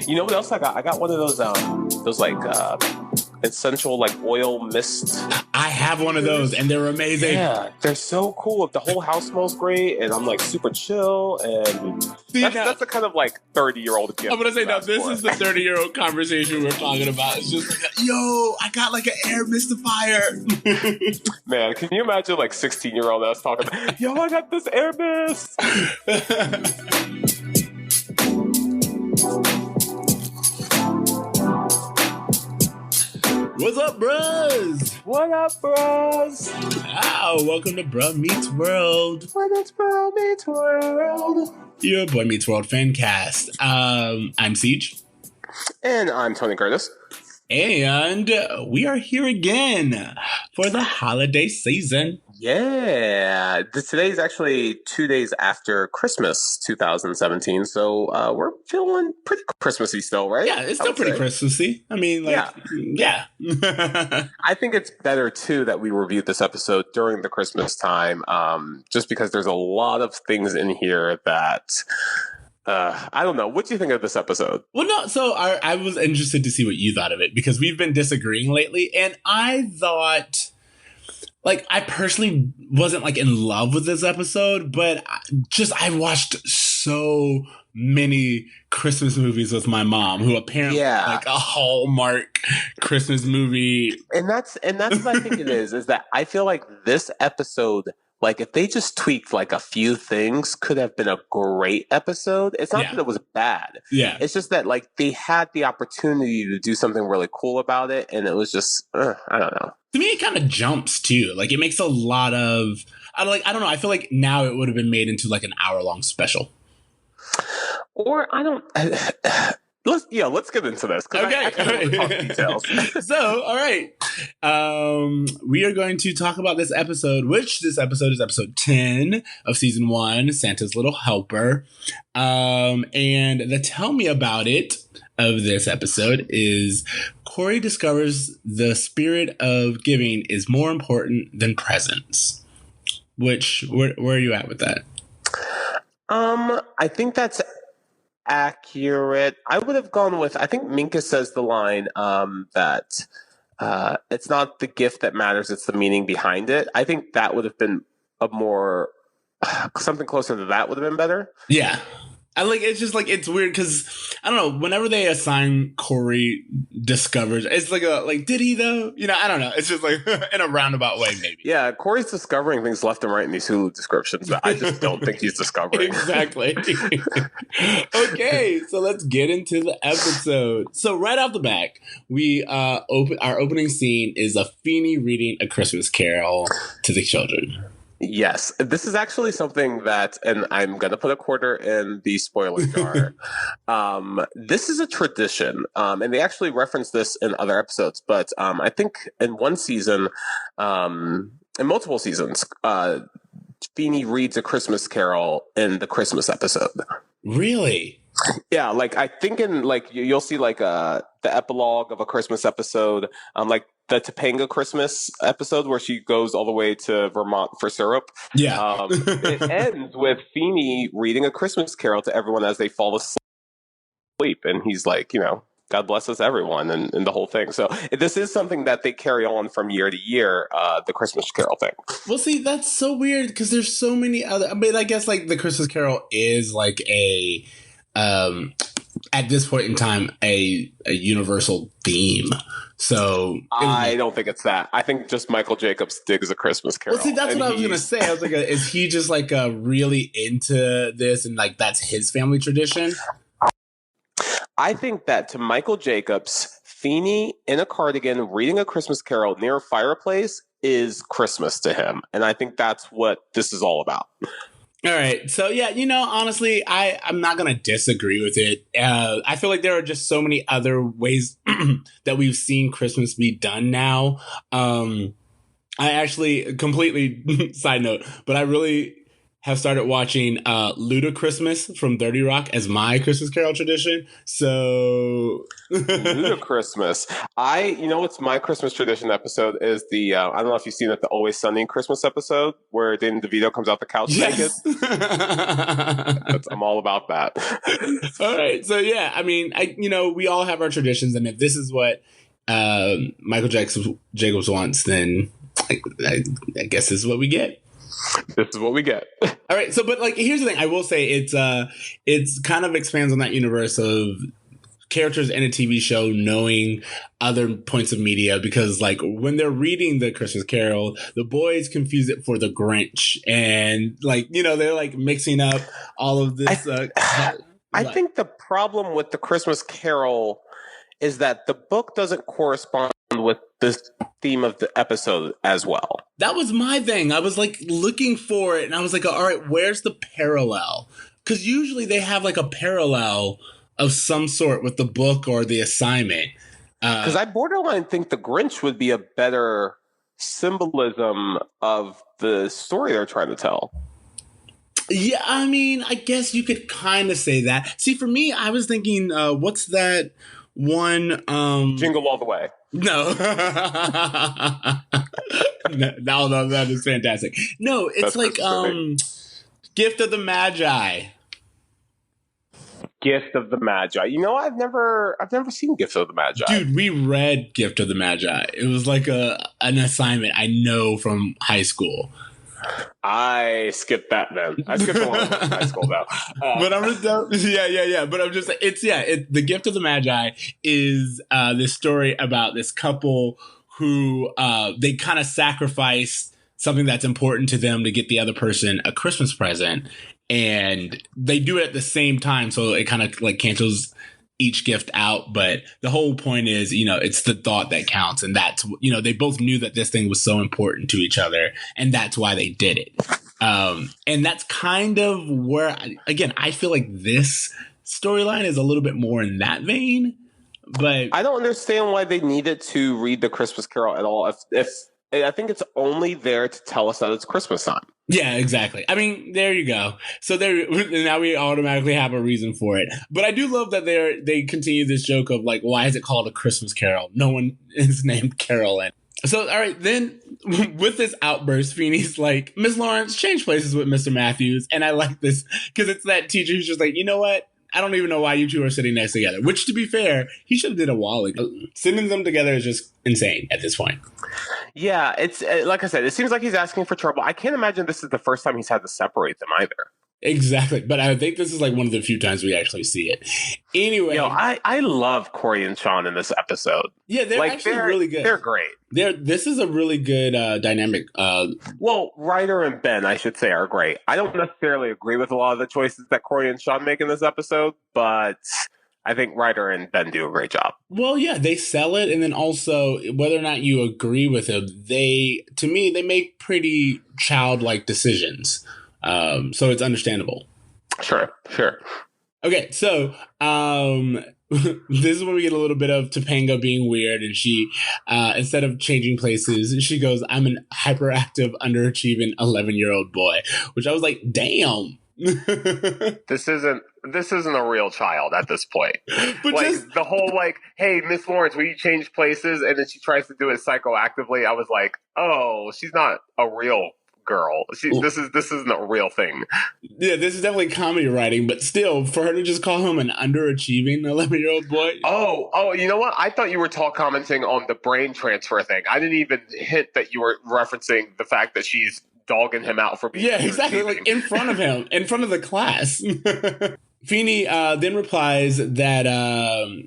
You know what else I got? I got one of those like essential like oil mist. I have one of those, and they're amazing. Yeah, they're so cool. The whole house smells great, and I'm like super chill. And that's the kind of like 30-year-old gift. I'm gonna say now, this is the 30-year-old conversation we're talking about. It's just like, yo, I got like an air mistifier. Man, can you imagine like 16-year-old us talking? Yo, I got this air mist. What's up, bros? What up, bros? Oh, welcome to Bro Meets World. What is Bro Meets World? Your Boy Meets World fan cast. I'm Siege. And I'm Tony Curtis. And we are here again for the holiday season. Yeah. Today's actually 2 days after Christmas 2017. So we're feeling pretty Christmassy still, right? Yeah, it's still pretty Christmassy. I mean, like, yeah. I think it's better, too, that we reviewed this episode during the Christmas time, just because there's a lot of things in here that... I don't know. What do you think of this episode? Well, no. So I was interested to see what you thought of it because we've been disagreeing lately, and I thought, like, I personally wasn't like in love with this episode, but I watched so many Christmas movies with my mom, who apparently like a Hallmark Christmas movie, and that's what I think it is that I feel like this episode. Like, if they just tweaked, like, a few things, could have been a great episode. It's not that it was bad. Yeah. It's just that, like, they had the opportunity to do something really cool about it, and it was just, I don't know. To me, it kind of jumps, too. Like, it makes a lot of... I don't know. I feel like now it would have been made into, like, an hour-long special. Or, I don't... Let's get into this. Okay. I kind of want to talk details. So, all right. We are going to talk about this episode, which this episode is episode 10 of season 1, Santa's Little Helper. And the tell me about it of this episode is Corey discovers the spirit of giving is more important than presents. Which, where are you at with that? I think that's accurate. I would have gone with, I think Minka says the line that it's not the gift that matters, it's the meaning behind it. I think that would have been a more, something closer to that would have been better. Yeah. It's just like, it's weird because, I don't know, whenever they assign Corey discovers, it's like did he though? You know, I don't know. It's just like in a roundabout way, maybe. Yeah, Corey's discovering things left and right in these Hulu descriptions, but I just don't think he's discovering. Exactly. Okay, so let's get into the episode. So right off the back, our opening scene is a Feeny reading A Christmas Carol to the children. Yes, this is actually something that, and I'm going to put a quarter in the spoiler jar. This is a tradition, and they actually reference this in other episodes, but I think in one season, in multiple seasons, Feeny reads A Christmas Carol in the Christmas episode. Really? Yeah, like I think in like you'll see like the epilogue of a Christmas episode, like the Topanga Christmas episode where she goes all the way to Vermont for syrup. Yeah, it ends with Feeny reading A Christmas Carol to everyone as they fall asleep, and he's like, you know, God bless us, everyone, and the whole thing. So this is something that they carry on from year to year, the Christmas Carol thing. Well, see, that's so weird because there's so many other. I mean, I guess like the Christmas Carol is like a. At this point in time, a universal theme. So I don't think it's that. I think just Michael Jacobs digs A Christmas Carol. Well, see, that's what I was gonna say. I was like, is he just like really into this, and like that's his family tradition? I think that to Michael Jacobs, Feeny in a cardigan reading A Christmas Carol near a fireplace is Christmas to him, and I think that's what this is all about. All right. So, yeah, you know, honestly, I'm not going to disagree with it. I feel like there are just so many other ways that we've seen Christmas be done now. I actually completely side note, but I really have started watching Luda Christmas from 30 Rock as my Christmas Carol tradition. So Luda Christmas. What's my Christmas tradition episode is the I don't know if you've seen it, the Always Sunny Christmas episode where Danny DeVito comes out the couch naked. I'm all about that. All right, so yeah, I mean, we all have our traditions, and if this is what Michael Jacobs wants, then I guess this is what we get. This is what we get. All right. So, but like, here's the thing. I will say it's kind of expands on that universe of characters in a TV show knowing other points of media, because like when they're reading the Christmas Carol, the boys confuse it for the Grinch, and like, they're like mixing up all of this. I think the problem with the Christmas Carol is that the book doesn't correspond with this theme of the episode as well. That was my thing. I was like looking for it, and I was like, all right, where's the parallel? Because usually they have like a parallel of some sort with the book or the assignment. Because I borderline think the Grinch would be a better symbolism of the story they're trying to tell. Yeah, I mean, I guess you could kind of say that. See, for me, I was thinking, what's that one? Jingle All the Way. No. No, that is fantastic. No, it's like Gift of the Magi. Gift of the Magi. I've never seen Gift of the Magi. Dude, we read Gift of the Magi. It was like an assignment I know from high school. I skipped that then. I skipped a lot of high school though. But I'm just yeah. But I'm just the Gift of the Magi is this story about this couple who they kind of sacrifice something that's important to them to get the other person a Christmas present, and they do it at the same time, so it kind of like cancels each gift out. But the whole point is, it's the thought that counts, and that's, they both knew that this thing was so important to each other, and that's why they did it. And that's kind of where, again, I feel like this storyline is a little bit more in that vein. But I don't understand why they needed to read the Christmas Carol at all. If I think it's only there to tell us that it's Christmas time. Yeah, exactly. I mean, there you go. So now we automatically have a reason for it. But I do love that they continue this joke of like, why is it called A Christmas Carol? No one is named Carol in. So, all right, then with this outburst, Feeney's like, Miss Lawrence, change places with Mr. Matthews. And I like this because it's that teacher who's just like, you know what? I don't even know why you two are sitting next together, which, to be fair, he should have did a while ago. Sitting them together is just insane at this point. Yeah, it's like I said, it seems like he's asking for trouble. I can't imagine this is the first time he's had to separate them either. Exactly. But I think this is like one of the few times we actually see it. Anyway. I love Corey and Sean in this episode. Yeah, they're actually really good. They're great. This is a really good dynamic. Well, Ryder and Ben, I should say, are great. I don't necessarily agree with a lot of the choices that Corey and Sean make in this episode, but I think Ryder and Ben do a great job. Well, yeah, they sell it, and then also, whether or not you agree with them, they make pretty childlike decisions. So it's understandable. Sure. Okay, so this is when we get a little bit of Topanga being weird, and she, instead of changing places, she goes, "I'm an hyperactive, underachieving 11-year-old boy," which I was like, damn. This isn't a real child at this point. But like the whole like, hey, Miss Lawrence, will you change places? And then she tries to do it psychoactively. I was like, oh, she's not a real girl. This isn't a real thing. Yeah, this is definitely comedy writing, but still, for her to just call him an underachieving 11-year-old boy. Oh, you know what? I thought you were commenting on the brain transfer thing. I didn't even hint that you were referencing the fact that she's dogging him out for being exactly, like in front of him, in front of the class. Feeney then replies that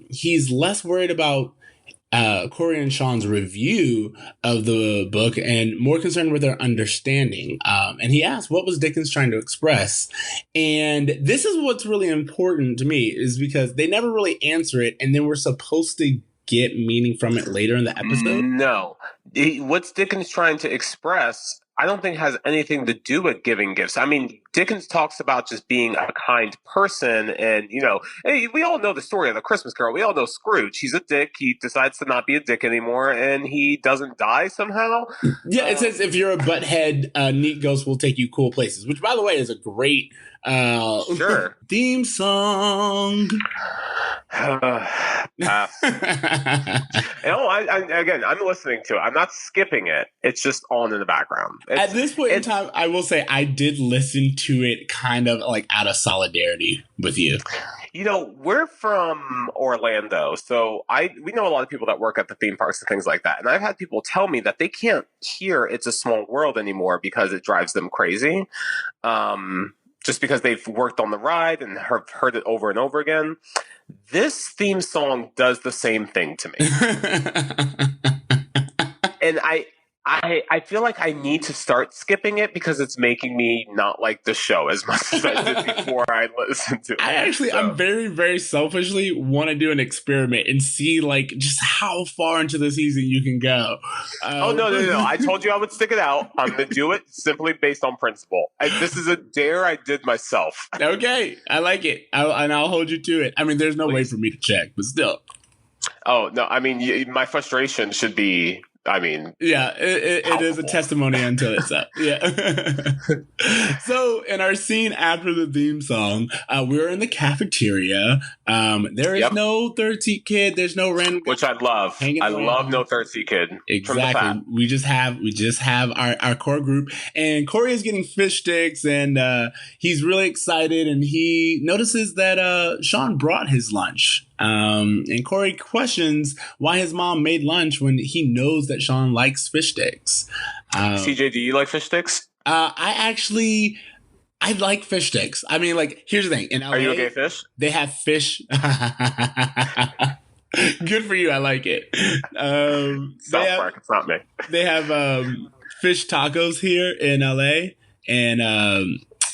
he's less worried about Corey and Sean's review of the book and more concerned with their understanding. And he asked, what was Dickens trying to express? And this is what's really important to me, is because they never really answer it, and then we're supposed to get meaning from it later in the episode. No. What's Dickens trying to express, I don't think has anything to do with giving gifts. I mean, Dickens talks about just being a kind person, and hey, we all know the story of the Christmas Carol. We all know Scrooge. He's a dick. He decides to not be a dick anymore, and he doesn't die somehow. Yeah, it says if you're a butthead, neat ghost will take you cool places. Which, by the way, is a great Sure. theme song. Again, I'm listening to it. I'm not skipping it. It's just on in the background. At this point in time, I will say I did listen to it kind of like out of solidarity with you. We're from Orlando, so we know a lot of people that work at the theme parks and things like that. And I've had people tell me that they can't hear "It's a Small World" anymore because it drives them crazy. Just because they've worked on the ride and heard it over and over again. This theme song does the same thing to me. And I feel like I need to start skipping it because it's making me not like the show as much as I did before I listened to it. I'm very, very selfishly want to do an experiment and see like just how far into the season you can go. No. I told you I would stick it out. I'm going to do it simply based on principle. This is a dare I did myself. Okay. I like it. I'll hold you to it. I mean, there's no way for me to check, but still. Oh, no. I mean, my frustration should be... yeah, it is a testimony until it's up. Yeah. So in our scene after the theme song, we're in the cafeteria. There is no third seat kid. There's no random, which I love. I love no third seat kid. Exactly. We just have our core group, and Corey is getting fish sticks, and he's really excited, and he notices that Sean brought his lunch. And Corey questions why his mom made lunch when he knows that Sean likes fish sticks. CJ, do you like fish sticks? I like fish sticks. I mean, like, here's the thing. In LA, are you a gay fish? They have fish. Good for you. I like it. South Park. It's not me. They have fish tacos here in LA, and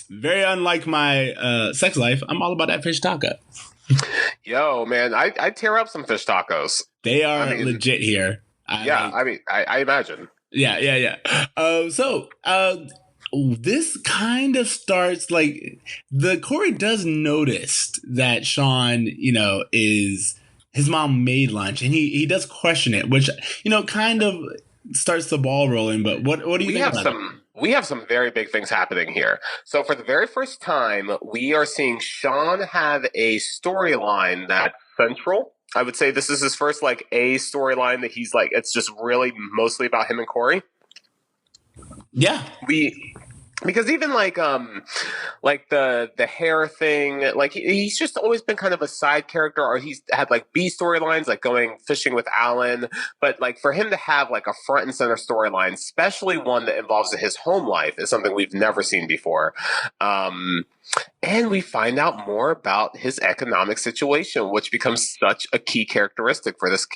very unlike my sex life, I'm all about that fish taco. Yo, man, I tear up some fish tacos. They are legit here. I imagine. Yeah. This kind of starts like Corey does notice that Sean, is his mom made lunch, and he does question it, which kind of starts the ball rolling. But what do you think about it? We have some very big things happening here. So for the very first time, we are seeing Sean have a storyline that's central. I would say this is his first a storyline that he's it's just really mostly about him and Corey. Yeah. Because even the hair thing, he's just always been kind of a side character, or he's had B storylines, going fishing with Alan. But for him to have a front and center storyline, especially one that involves his home life, is something we've never seen before. And we find out more about his economic situation, which becomes such a key characteristic for this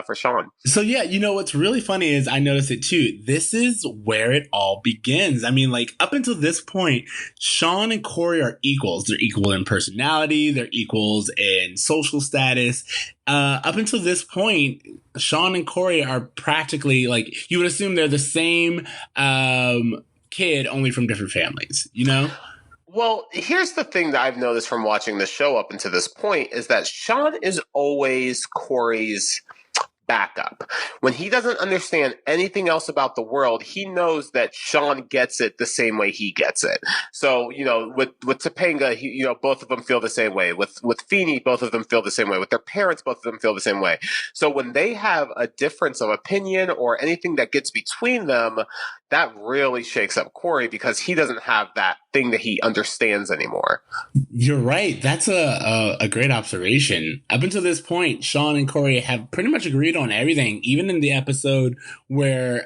for Sean. So yeah, what's really funny is I noticed it too. This is where it all begins. I mean, up until this point, Sean and Corey are equals. They're equal in personality. They're equals in social status. Up until this point, Sean and Corey are practically you would assume they're the same kid, only from different families. Well, here's the thing that I've noticed from watching the show up until this point is that Sean is always Corey's backup. When he doesn't understand anything else about the world, he knows that Sean gets it the same way he gets it. So, with Topanga, both of them feel the same way. With Feeney, both of them feel the same way. With their parents, both of them feel the same way. So when they have a difference of opinion or anything that gets between them, that really shakes up Corey because he doesn't have that thing that he understands anymore. You're right. That's a great observation. Up until this point, Sean and Corey have pretty much agreed on everything, even in the episode where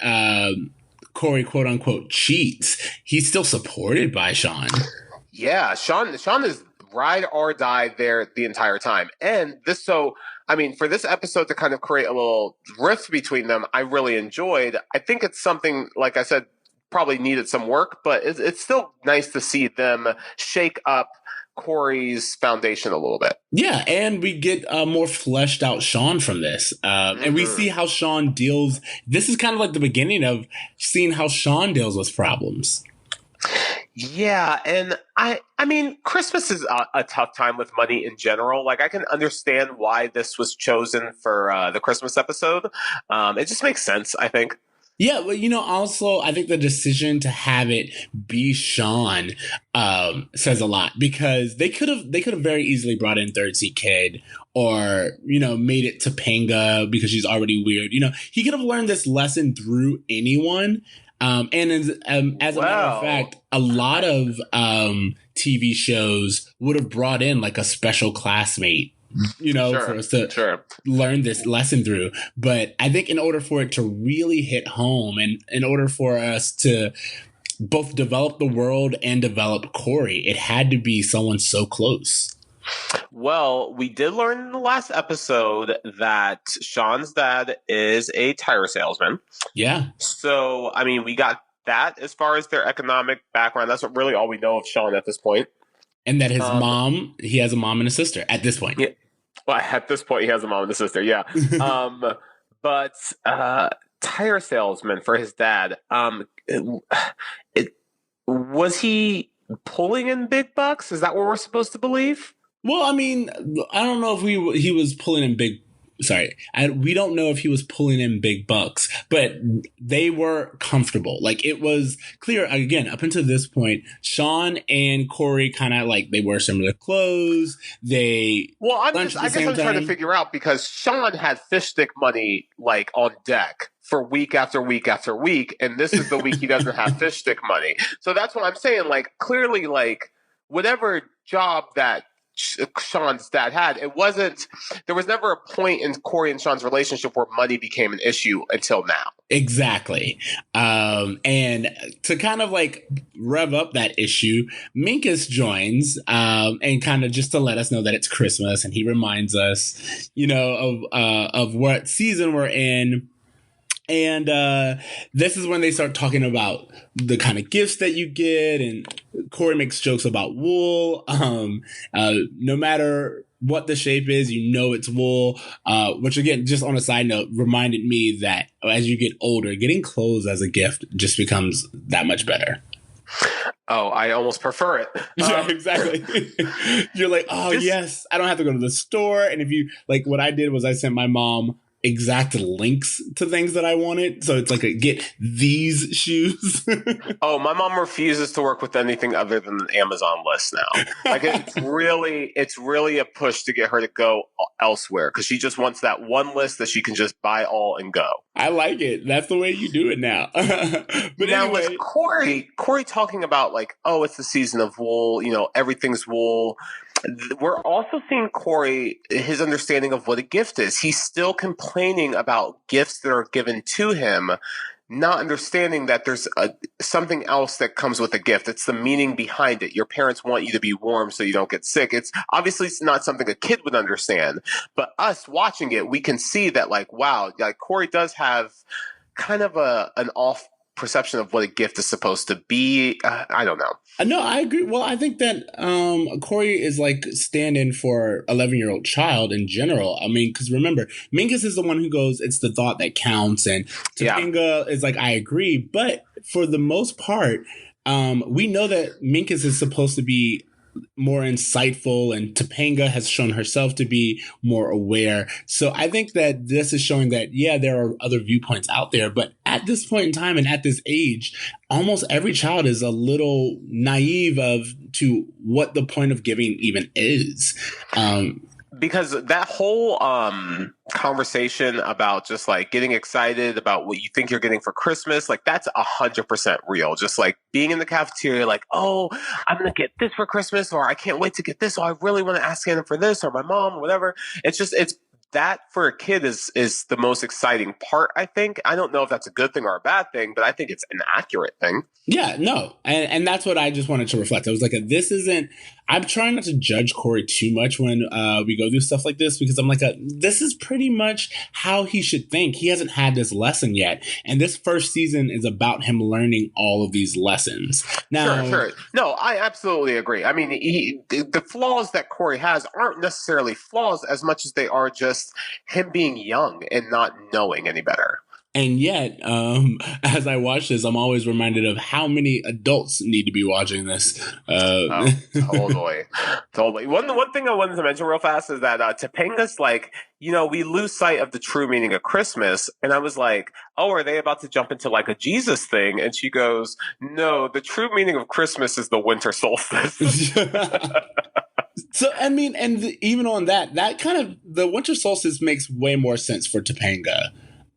Corey, quote unquote, cheats. He's still supported by Sean. Yeah, Sean is ride or die there the entire time. And for this episode to kind of create a little rift between them, I really enjoyed. I think it's something, like I said, probably needed some work, but it's still nice to see them shake up Corey's foundation a little bit. Yeah, and we get a more fleshed out Sean from this. And we see how Sean deals. This is kind of like the beginning of seeing how Sean deals with problems. Yeah, and I mean, Christmas is a tough time with money in general. Like, I can understand why this was chosen for the Christmas episode. It just makes sense, I think. Yeah, but also I think the decision to have it be Sean says a lot, because they could have very easily brought in Third Seat Kid, or made it Topanga because she's already weird. He could have learned this lesson through anyone. And as a matter of fact, a lot of TV shows would have brought in like a special classmate, for us to learn this lesson through. But I think in order for it to really hit home, and in order for us to both develop the world and develop Corey, it had to be someone so close. Well, we did learn in the last episode that Sean's dad is a tire salesman. Yeah. So, I mean, we got that as far as their economic background. That's really all we know of Sean at this point. And that his mom, he has a mom and a sister at this point. Yeah. Well, at this point, he has a mom and a sister, yeah. But tire salesman for his dad, was he pulling in big bucks? Is that what we're supposed to believe? Well, I mean, I don't know if he was pulling in big. Sorry, we don't know if he was pulling in big bucks, but they were comfortable. Like, it was clear again up until this point. Sean and Corey kind of like, they wear similar clothes. I guess I'm trying to figure out, because Sean had fish stick money like on deck for week after week after week, and this is the week he doesn't have fish stick money. So that's what I'm saying. Like, clearly, like, whatever job that Sean's dad had, there was never a point in Corey and Sean's relationship where money became an issue until now. Exactly. And to kind of like rev up that issue, Minkus joins, and kind of just to let us know that it's Christmas, and he reminds us, of what season we're in. And this is when they start talking about the kind of gifts that you get, and Corey makes jokes about wool. No matter what the shape is, it's wool. Which, again, just on a side note, reminded me that as you get older, getting clothes as a gift just becomes that much better. Oh, I almost prefer it. Yeah, exactly. You're like, yes, I don't have to go to the store. And if you like, what I did was I sent my mom exact links to things that I wanted. So it's like get these shoes. Oh, my mom refuses to work with anything other than the Amazon list now. Like, it's really a push to get her to go elsewhere, because she just wants that one list that she can just buy all and go. I like it. That's the way you do it now. But now, anyway, with Corey talking about like, oh, it's the season of wool, everything's wool. We're also seeing Corey, his understanding of what a gift is. He's still complaining about gifts that are given to him, not understanding that there's something else that comes with a gift. It's the meaning behind it. Your parents want you to be warm so you don't get sick. It's not something a kid would understand, but us watching it, we can see that, like, wow, like Corey does have kind of an off perception of what a gift is supposed to be. I don't know. No, I agree. Well, I think that Corey is like stand-in for 11-year-old child in general. I mean, because remember, Minkus is the one who goes, it's the thought that counts. And Topanga is like, I agree. But for the most part, we know that Minkus is supposed to be more insightful, and Topanga has shown herself to be more aware. So I think that this is showing that, yeah, there are other viewpoints out there, but at this point in time and at this age, almost every child is a little naive to what the point of giving even is. Because that whole conversation about just like getting excited about what you think you're getting for Christmas, like that's 100% real. Just like being in the cafeteria, like, oh, I'm going to get this for Christmas, or I can't wait to get this, or I really want to ask Santa for this, or my mom, or whatever. It's that for a kid is the most exciting part, I think. I don't know if that's a good thing or a bad thing, but I think it's an accurate thing. Yeah, no. And that's what I just wanted to reflect. I was like, this isn't, I'm trying not to judge Corey too much when we go through stuff like this because I'm like, this is pretty much how he should think. He hasn't had this lesson yet. And this first season is about him learning all of these lessons. Now, sure. No, I absolutely agree. I mean, the flaws that Corey has aren't necessarily flaws as much as they are just him being young and not knowing any better. And yet, as I watch this, I'm always reminded of how many adults need to be watching this. Totally. One thing I wanted to mention real fast is that Topanga's like, we lose sight of the true meaning of Christmas. And I was like, oh, are they about to jump into like a Jesus thing? And she goes, no, the true meaning of Christmas is the winter solstice. So, I mean, even on that kind of, the winter solstice makes way more sense for Topanga.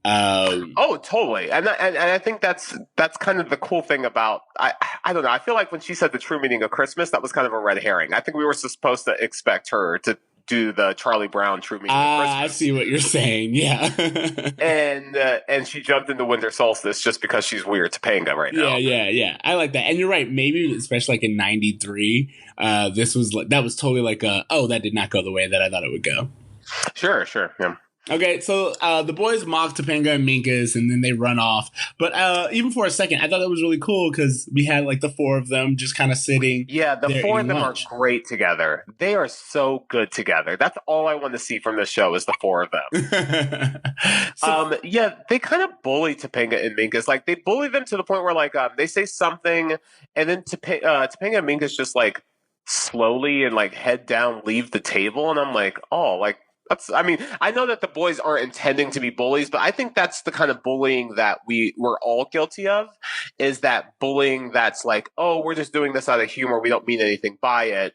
Oh, totally, and I think that's kind of the cool thing about I don't know. I feel like when she said the true meaning of Christmas, that was kind of a red herring. I think we were supposed to expect her to do the Charlie Brown true meaning of Christmas. I see what you're saying. Yeah, and she jumped into winter solstice just because she's weird Topanga right now. Yeah. I like that, and you're right. Maybe especially like in '93, this was like that was totally like that did not go the way that I thought it would go. Sure, yeah. Okay, so the boys mock Topanga and Minkus, and then they run off. But even for a second, I thought that was really cool because we had like the four of them just kind of sitting. Yeah, the four of them lunch. Are great together. They are so good together. That's all I want to see from this show is the four of them. Yeah, they kind of bully Topanga and Minkus. Like they bully them to the point where like they say something, and then Topanga and Minkus just like slowly and like head down leave the table, and I'm like, oh, like. I know that the boys aren't intending to be bullies, but I think that's the kind of bullying that we're all guilty of, is that bullying that's like, oh, we're just doing this out of humor. We don't mean anything by it,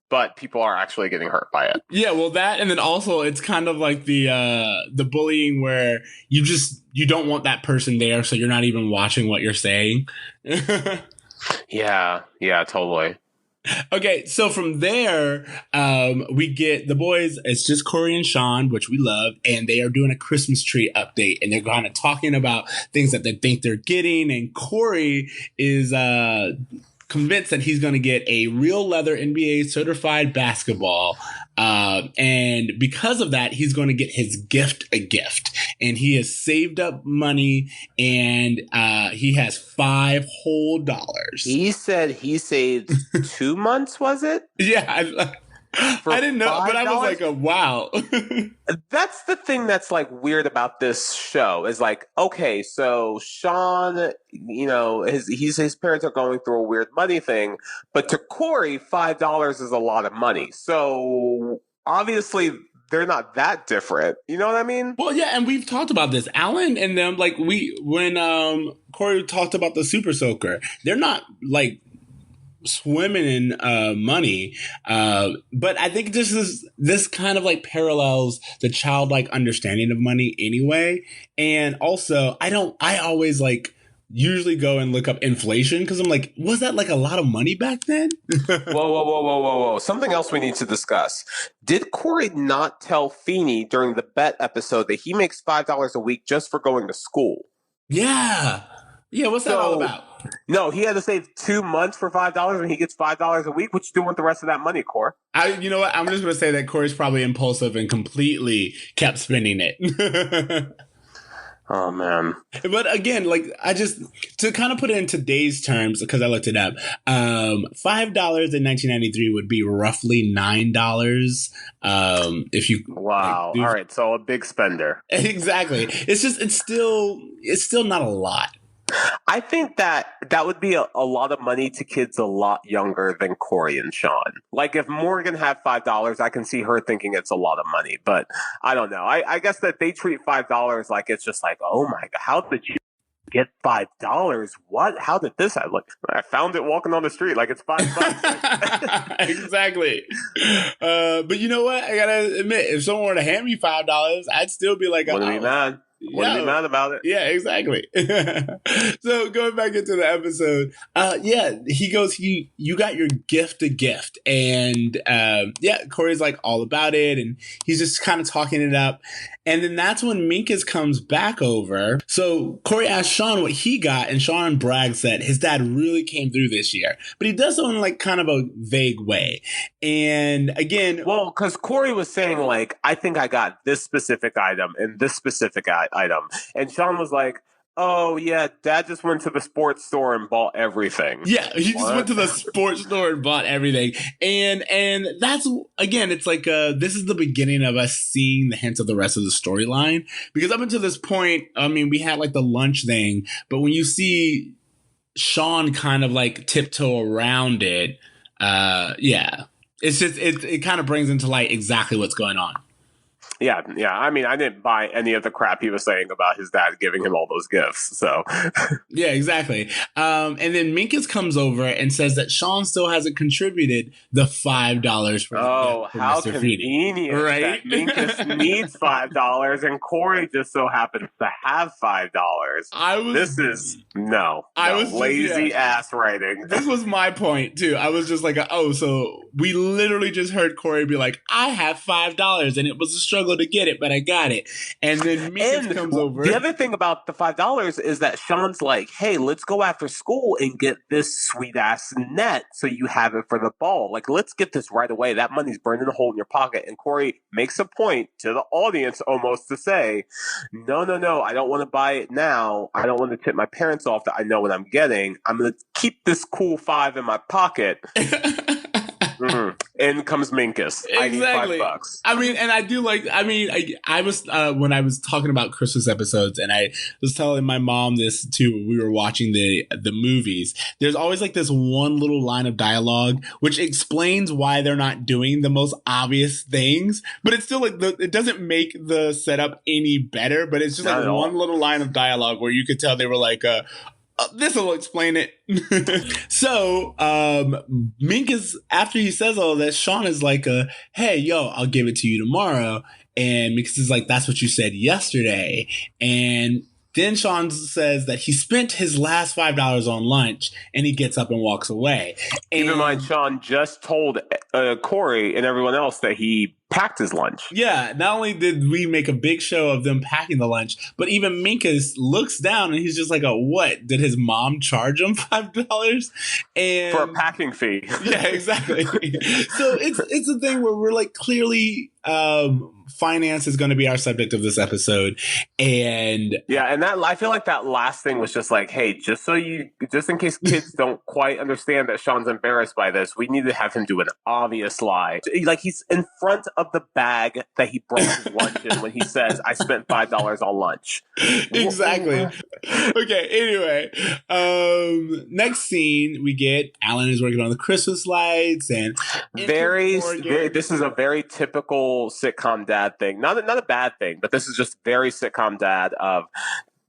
but people are actually getting hurt by it. Yeah, well, that, and then also it's kind of like the bullying where you don't want that person there, so you're not even watching what you're saying. Yeah, totally. Okay, so from there, we get the boys. It's just Corey and Sean, which we love, and they are doing a Christmas tree update, and they're kind of talking about things that they think they're getting. And Corey is convinced that he's going to get a real leather NBA certified basketball. And because of that, he's going to get his gift a gift. And he has saved up money, and he has $5 whole. He said he saved 2 months, was it? Yeah. I didn't know, but I was like, wow. That's the thing that's like weird about this show is like, okay, so Sean, his parents are going through a weird money thing, but to Corey, $5 is a lot of money. So obviously they're not that different. You know what I mean? Well, yeah, and we've talked about this. Alan and them, like when Corey talked about the Super Soaker, they're not like swimming in money, but I think this kind of like parallels the childlike understanding of money anyway. And also, I always like usually go and look up inflation because I'm like, was that like a lot of money back then? Whoa. Something else we need to discuss. Did Corey not tell Feeney during the bet episode that he makes $5 a week just for going to school? Yeah, what's that all about? No, he had to save 2 months for $5 and he gets $5 a week. What you do with the rest of that money, Corey? You know what? I'm just going to say that Corey's probably impulsive and completely kept spending it. Oh, man. But again, like to kind of put it in today's terms, because I looked it up, $5 in 1993 would be roughly $9. If you wow, all right, so a big spender. Exactly. It's still not a lot. I think that would be a lot of money to kids a lot younger than Corey and Sean. Like if Morgan had $5, I can see her thinking it's a lot of money, but I don't know. I guess that they treat $5 like it's just like, oh my God, how did you get $5? What? How did this happen? Like, I found it walking on the street like it's $5. Exactly. But you know what? I gotta admit, if someone were to hand me $5, I'd still be like, wouldn't be mad. Wouldn't be mad about it. Yeah, exactly. So going back into the episode, he goes, you got your gift a gift. And Corey's like all about it. And he's just kind of talking it up. And then that's when Minkus comes back over. So Corey asks Sean what he got, and Sean brags that his dad really came through this year. But he does so in like kind of a vague way. And again... Well, because Corey was saying like, I think I got this specific item and this specific item. And Sean was like, oh, yeah, Dad just went to the sports store and bought everything. Yeah, he just went to the sports store and bought everything. And that's, again, it's like this is the beginning of us seeing the hints of the rest of the storyline. Because up until this point, I mean, we had like the lunch thing. But when you see Sean kind of like tiptoe around it, it's just, it kind of brings into light exactly what's going on. Yeah. I mean, I didn't buy any of the crap he was saying about his dad giving him all those gifts. So, yeah, exactly. And then Minkus comes over and says that Sean still hasn't contributed the $5 for how Mr. convenient! Right? That Minkus needs $5, and Corey just so happens to have $5. Lazy ass writing. This was my point too. I was just like, so we literally just heard Corey be like, I have $5, and it was a struggle to get it, but I got it. And then Minkus comes over. The other thing about the $5 is that Sean's like, hey, let's go after school and get this sweet ass net so you have it for the ball. Like, let's get this right away. That money's burning a hole in your pocket. And Corey makes a point to the audience almost to say, no, I don't want to buy it now. I don't want to tip my parents off that I know what I'm getting. I'm going to keep this cool $5 in my pocket. In comes Minkus. Exactly. I need $5. I mean, and I do like, I was, when I was talking about Christmas episodes, and I was telling my mom this too, when we were watching the movies, there's always like this one little line of dialogue, which explains why they're not doing the most obvious things, but it's still like, it doesn't make the setup any better, but it's just like one little line of dialogue where you could tell they were like, this will explain it. So, Minkus, after he says all this, Sean is like, hey, yo, I'll give it to you tomorrow. And Minkus is like, that's what you said yesterday. And then Sean says that he spent his last $5 on lunch, and he gets up and walks away. Keep in mind, Sean just told Corey and everyone else that he packed his lunch. Yeah, not only did we make a big show of them packing the lunch, but even Minkus looks down and he's just like, what? Did his mom charge him $5? And for a packing fee. Yeah, exactly. So it's a thing where we're like, clearly finance is going to be our subject of this episode. And and that, I feel like that last thing was just like, hey, just in case kids don't quite understand that Sean's embarrassed by this, we need to have him do an obvious lie. Like, he's in front of the bag that he brought his lunch in when he says, I spent $5 on lunch. Exactly. Okay, anyway, next scene we get Alan is working on the Christmas lights, and this is a very typical sitcom dad thing. Not a bad thing, but this is just very sitcom dad of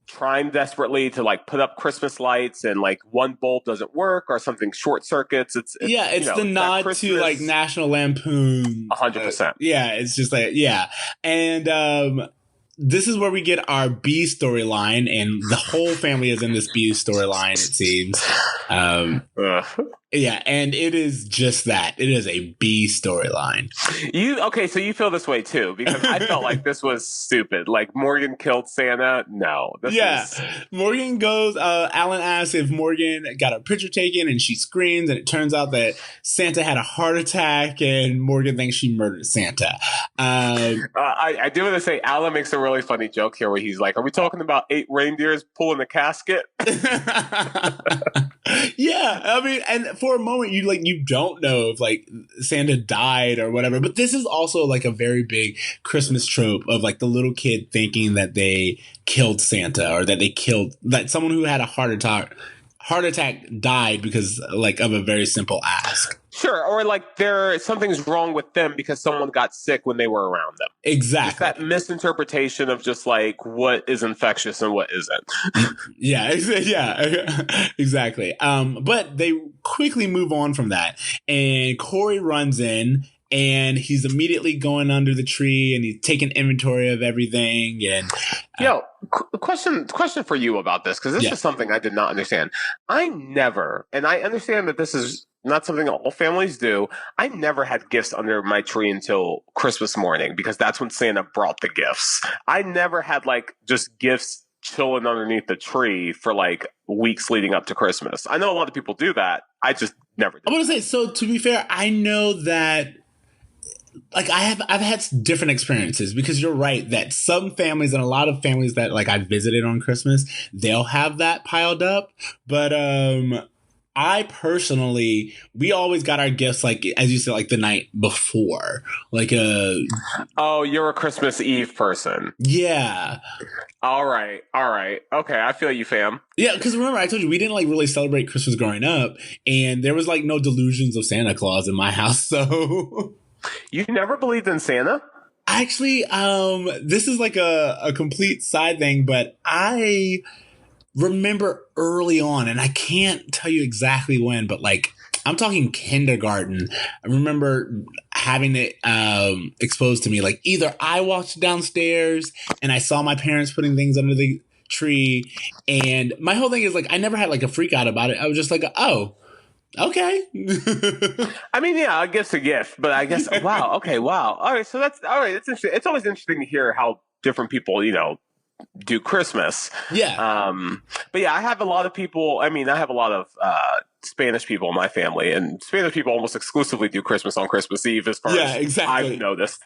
trying desperately to like put up Christmas lights, and like one bulb doesn't work or something short circuits. It's the nod to like National Lampoon. 100%. It's just like, and this is where we get our B storyline, and the whole family is in this B storyline, it seems. Yeah, and it is just that. It is a B storyline. So you feel this way too, because I felt like this was stupid. Like, Morgan killed Santa. No. Morgan goes, Alan asks if Morgan got a picture taken, and she screams, and it turns out that Santa had a heart attack, and Morgan thinks she murdered Santa. I do want to say, Alan makes a really funny joke here where he's like, are we talking about 8 reindeers pulling a casket? Yeah, I mean, and for a moment you don't know if like Santa died or whatever, but this is also like a very big Christmas trope of like the little kid thinking that they killed Santa, or that someone who had a heart attack died because like of a very simple ask. Sure, or like something's wrong with them because someone got sick when they were around them. Exactly. It's that misinterpretation of just like what is infectious and what isn't. Yeah, exactly. But they quickly move on from that, and Corey runs in and he's immediately going under the tree and he's taking inventory of everything. And question for you about this, because this is something I did not understand. I never, and I understand that this is not something all families do. I never had gifts under my tree until Christmas morning, because that's when Santa brought the gifts. I never had like just gifts chilling underneath the tree for like weeks leading up to Christmas. I know a lot of people do that. I just never did. I want to say, so to be fair, I know that like I've had different experiences, because you're right that some families, and a lot of families that like I visited on Christmas, they'll have that piled up. But I personally, we always got our gifts, like, as you said, like the night before, like oh, you're a Christmas Eve person. Yeah. All right. Okay, I feel you, fam. Yeah, because remember, I told you we didn't like really celebrate Christmas growing up, and there was like no delusions of Santa Claus in my house, so. You never believed in Santa? Actually, this is like a complete side thing, but I remember early on, and I can't tell you exactly when, but like I'm talking kindergarten. I remember having it exposed to me. Like either I walked downstairs and I saw my parents putting things under the tree, and my whole thing is like I never had like a freak out about it. I was just like, oh, okay. I mean, yeah, a gift's a gift, but I guess wow, okay, wow. All right, so that's all right. It's interesting. It's always interesting to hear how different people, do Christmas. Yeah. But yeah, I have a lot of people. I mean, I have a lot of Spanish people in my family, and Spanish people almost exclusively do Christmas on Christmas Eve, as far as exactly. I've noticed.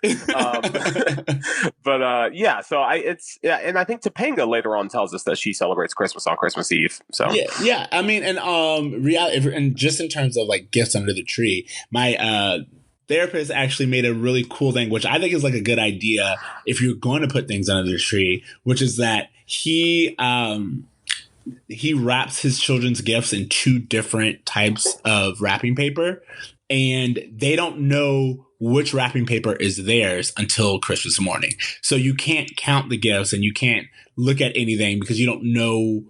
But yeah, so and I think Topanga later on tells us that she celebrates Christmas on Christmas Eve. So yeah. I mean, and reality, and just in terms of like gifts under the tree, my therapist actually made a really cool thing, which I think is like a good idea if you're going to put things under the tree, which is that he wraps his children's gifts in 2 different types of wrapping paper, and they don't know which wrapping paper is theirs until Christmas morning. So you can't count the gifts and you can't look at anything because you don't know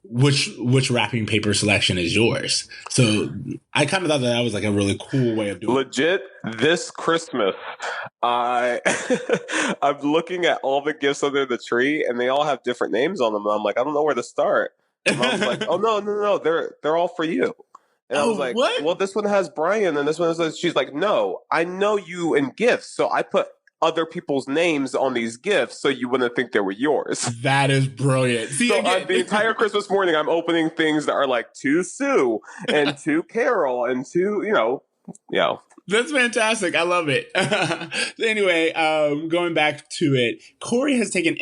which wrapping paper selection is yours. So I kind of thought that was like a really cool way of doing it. Legit, this Christmas, I'm looking at all the gifts under the tree, and they all have different names on them. And I'm like, I don't know where to start. And I was like, oh no, they're all for you. And I was like, what? Well, this one has Brian, and this one has. She's like, no, I know you in gifts, so I put other people's names on these gifts so you wouldn't think they were yours. That is brilliant. See, so the entire Christmas morning, I'm opening things that are like to Sue and to Carol and to, That's fantastic. I love it. Anyway, going back to it, Corey has taken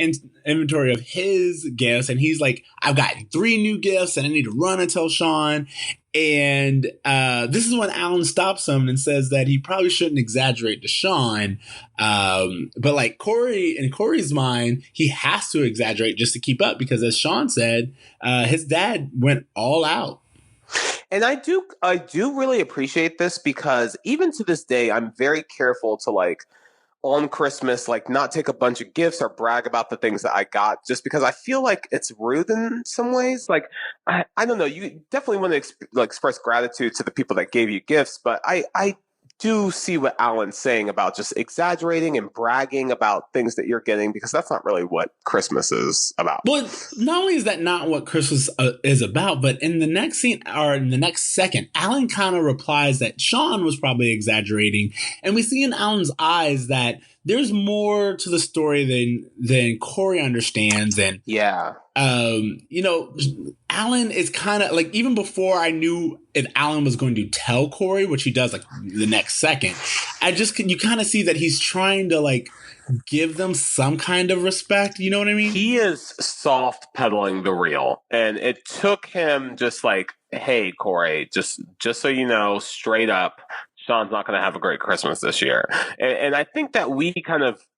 inventory of his gifts, and he's like, I've got 3 new gifts, and I need to run and tell Sean. And this is when Alan stops him and says that he probably shouldn't exaggerate to Sean. But like in Corey's mind, he has to exaggerate just to keep up, because as Sean said, his dad went all out. And I do really appreciate this, because even to this day, I'm very careful to like on Christmas, like not take a bunch of gifts or brag about the things that I got, just because I feel like it's rude in some ways. Like, I don't know, you definitely want to express gratitude to the people that gave you gifts, but I do see what Alan's saying about just exaggerating and bragging about things that you're getting, because that's not really what Christmas is about. Well, not only is that not what Christmas is about, but in the next scene, or in the next second, Alan kind of replies that Sean was probably exaggerating. And we see in Alan's eyes that there's more to the story than Corey understands. And yeah. Alan is kind of like, even before I knew if Alan was going to tell Corey, which he does like the next second, you kind of see that he's trying to like give them some kind of respect. You know what I mean? He is soft pedaling the real, and it took him just like, hey, Corey, just so you know, straight up, Sean's not going to have a great Christmas this year. And I think that we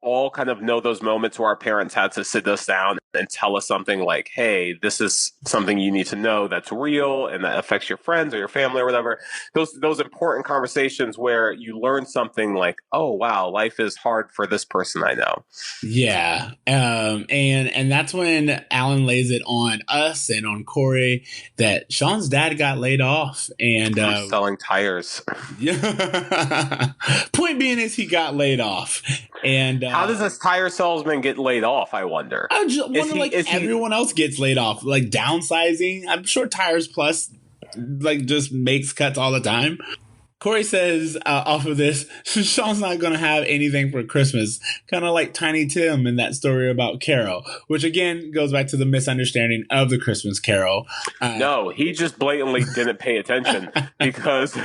all know those moments where our parents had to sit us down and tell us something like, hey, this is something you need to know that's real and that affects your friends or your family or whatever. Those important conversations where you learn something like, oh, wow, life is hard for this person I know. Yeah. And that's when Alan lays it on us and on Corey that Sean's dad got laid off. And selling tires. Yeah. Point being is he got laid off. And how does this tire salesman get laid off, I wonder? I just wonder, everyone else gets laid off. Like downsizing. I'm sure Tires Plus just makes cuts all the time. Corey says off of this, Sean's not going to have anything for Christmas. Kind of like Tiny Tim in that story about Carol, which again goes back to the misunderstanding of the Christmas Carol. No, he just blatantly didn't pay attention because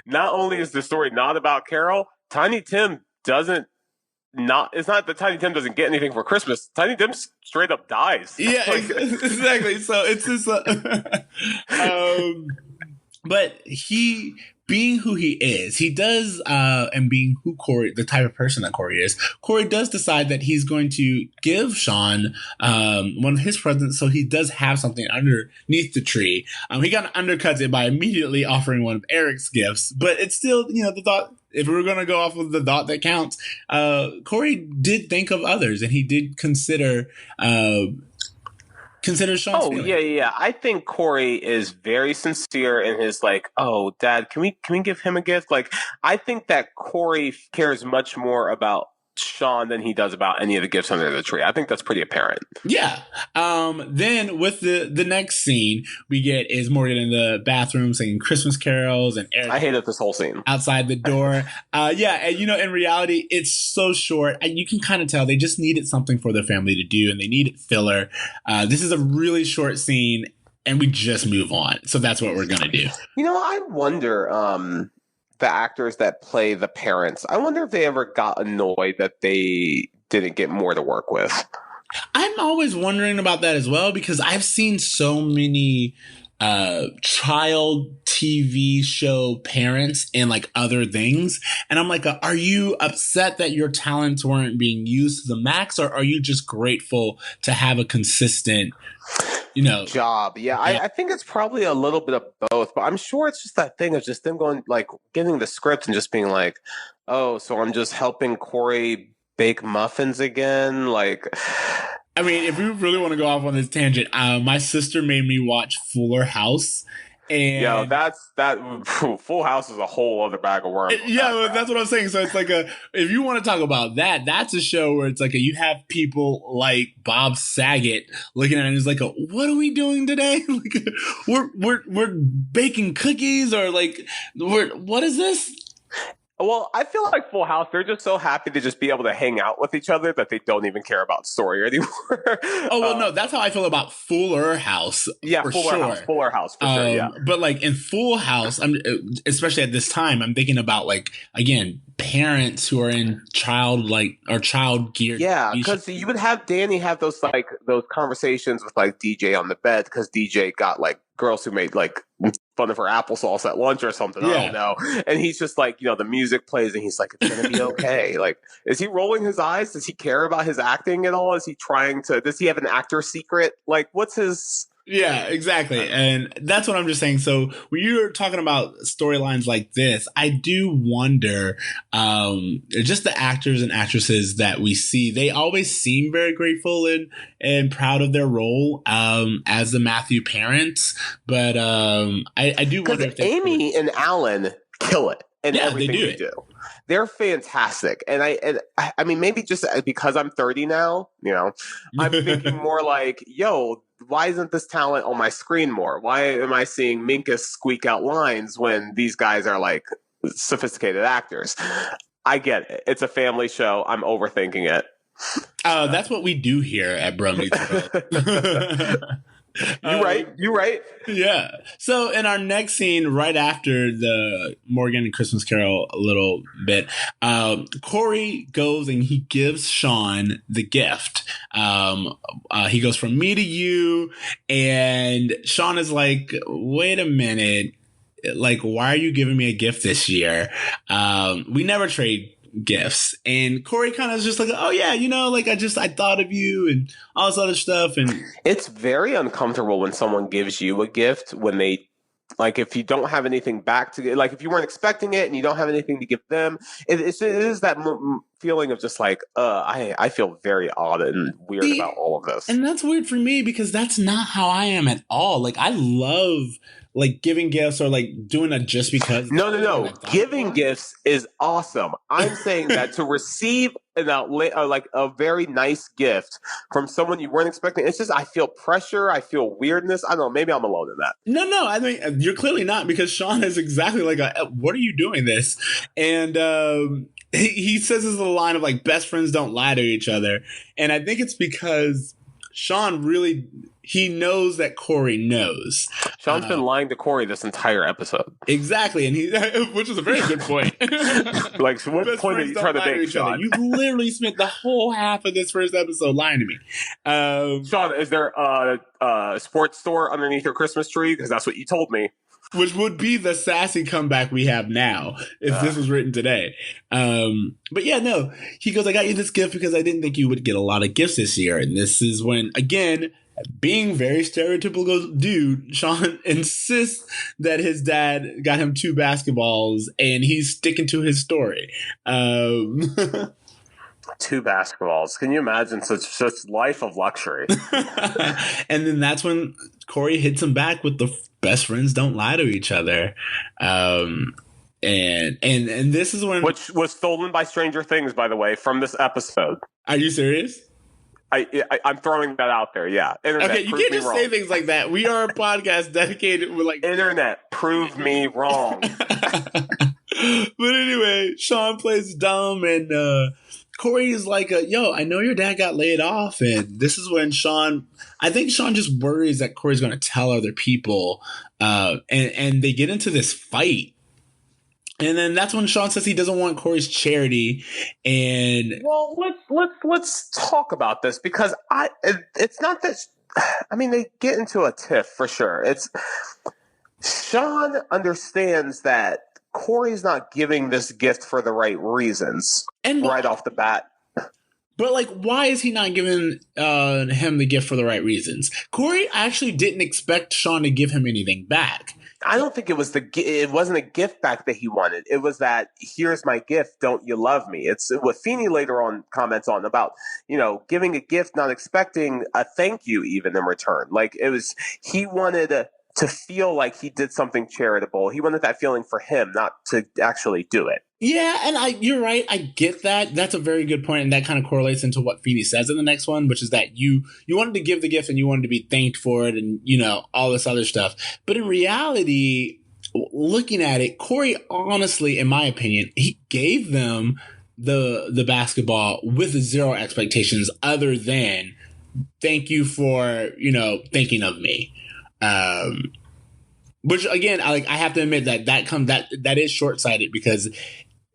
not only is the story not about Carol, Tiny Tim doesn't. It's not that Tiny Tim doesn't get anything for Christmas. Tiny Tim straight up dies. Yeah, exactly. So it's this. But he, being who he is, he does, and being who Corey, the type of person that Corey is, Corey does decide that he's going to give Sean one of his presents, so he does have something underneath the tree. He kind of undercuts it by immediately offering one of Eric's gifts, but it's still, the thought. If we were going to go off of the thought that counts, Corey did think of others, and he did consider Sean's feeling. Yeah. I think Corey is very sincere in his oh, Dad, can we give him a gift? I think that Corey cares much more about Sean than he does about any of the gifts under the tree. I think that's pretty apparent. Yeah. Then with the next scene we get is Morgan in the bathroom singing Christmas carols, and Eric, I hated this whole scene, outside the door. And in reality it's so short, and you can kind of tell they just needed something for their family to do, and they needed filler. This is a really short scene, and we just move on. So that's what we're gonna do. I wonder the actors that play the parents, I wonder if they ever got annoyed that they didn't get more to work with. I'm always wondering about that as well, because I've seen so many child TV show parents and other things, and I'm like, are you upset that your talents weren't being used to the max, or are you just grateful to have a consistent job? I think it's probably a little bit of both, but I'm sure it's just that thing of just them going getting the script and just being like, oh, so I'm just helping Corey bake muffins again. I mean, if we really want to go off on this tangent, my sister made me watch Fuller House. And Full House is a whole other bag of worms. That's what I'm saying. So it's if you want to talk about that, that's a show where it's you have people like Bob Saget looking at it and it's what are we doing today? We're baking cookies, or what is this? Well, I feel like Full House, they're just so happy to just be able to hang out with each other that they don't even care about story anymore. No, that's how I feel about Fuller House. Yeah, Fuller House, for sure, yeah. But in Full House, especially at this time, I'm thinking about again, parents who are in child gear. Yeah, because you would have Danny have those conversations with DJ on the bed, because DJ got girls who made fun of her applesauce at lunch or something. Yeah. I don't know. And he's just the music plays and he's it's gonna be okay. Is he rolling his eyes? Does he care about his acting at all? Does he have an actor secret? What's his... Yeah, exactly. And that's what I'm just saying. So when you're talking about storylines like this, I do wonder, just the actors and actresses that we see, they always seem very grateful and proud of their role as the Matthew parents. But I do wonder if Amy and Alan kill it in everything they do. They're fantastic. And I mean, maybe just because I'm 30 now, I'm thinking more yo, why isn't this talent on my screen more? Why am I seeing Minkus squeak out lines when these guys are sophisticated actors? I get it. It's a family show. I'm overthinking it. That's what we do here at Brumley. You right. Yeah. So in our next scene, right after the Morgan and Christmas Carol a little bit, Corey goes and he gives Sean the gift. He goes from me to you, and Sean is wait a minute. Why are you giving me a gift this year? We never trade gifts. And Corey kind of is just oh yeah, I thought of you and all this other stuff. And it's very uncomfortable when someone gives you a gift when they Like if you don't have anything back to like if you weren't expecting it and you don't have anything to give them, it is that feeling of just like I feel very odd and weird See, about all of this. and that's weird for me because that's not how I am at all. Like I love like giving gifts or like doing a just because. No. Giving gifts is awesome. I'm saying that to receive an like a very nice gift from someone you weren't expecting, it's just I feel pressure. I feel weirdness. I don't know. Maybe I'm alone in that. No. I mean, you're clearly not because Sean is exactly like, what are you doing this? And he says this is a line of like, best friends don't lie to each other. And I think it's because Sean really, he knows that Corey knows. Sean's been lying to Corey this entire episode. Exactly, and which is a very good point. Like, so what point are you trying to make, Sean? You literally spent the whole half of this first episode lying to me. Sean, is there a sports store underneath your Christmas tree? Because that's what you told me. Which would be the sassy comeback we have now if this was written today. But yeah, no. He goes, I got you this gift because I didn't think you would get a lot of gifts this year. And this is when, again, being very stereotypical dude, Sean insists that his dad got him 2 basketballs and he's sticking to his story. 2 basketballs. Can you imagine such life of luxury? And then that's when Corey hits him back with the best friends don't lie to each other. And this is when, which was stolen by Stranger Things, by the way, from this episode. Are you serious? I'm throwing that out there. Yeah. Internet, okay, you can't just say things like that. We are a podcast dedicated with like internet. Prove me wrong. But anyway, Sean plays dumb and Corey is like, yo, I know your dad got laid off. And this is when I think Sean just worries that Corey's going to tell other people. And they get into this fight. And then that's when Sean says he doesn't want Corey's charity. And well, let's talk about this because it's not that. I mean, they get into a tiff for sure. It's Sean understands that Corey's not giving this gift for the right reasons, and right off the bat. But like, why is he not giving him the gift for the right reasons? Corey actually didn't expect Sean to give him anything back. I don't think it wasn't a gift back that he wanted. It was that here's my gift. Don't you love me? It's what Feeney later on comments on about, giving a gift, not expecting a thank you even in return. Like it was, he wanted to feel like he did something charitable. He wanted that feeling for him, not to actually do it. Yeah, and you're right. I get that. That's a very good point, and that kind of correlates into what Feeney says in the next one, which is that you wanted to give the gift and you wanted to be thanked for it and, all this other stuff. But in reality, looking at it, Corey, honestly, in my opinion, he gave them the basketball with 0 expectations other than thank you for, thinking of me. Which again, I have to admit that is short-sighted because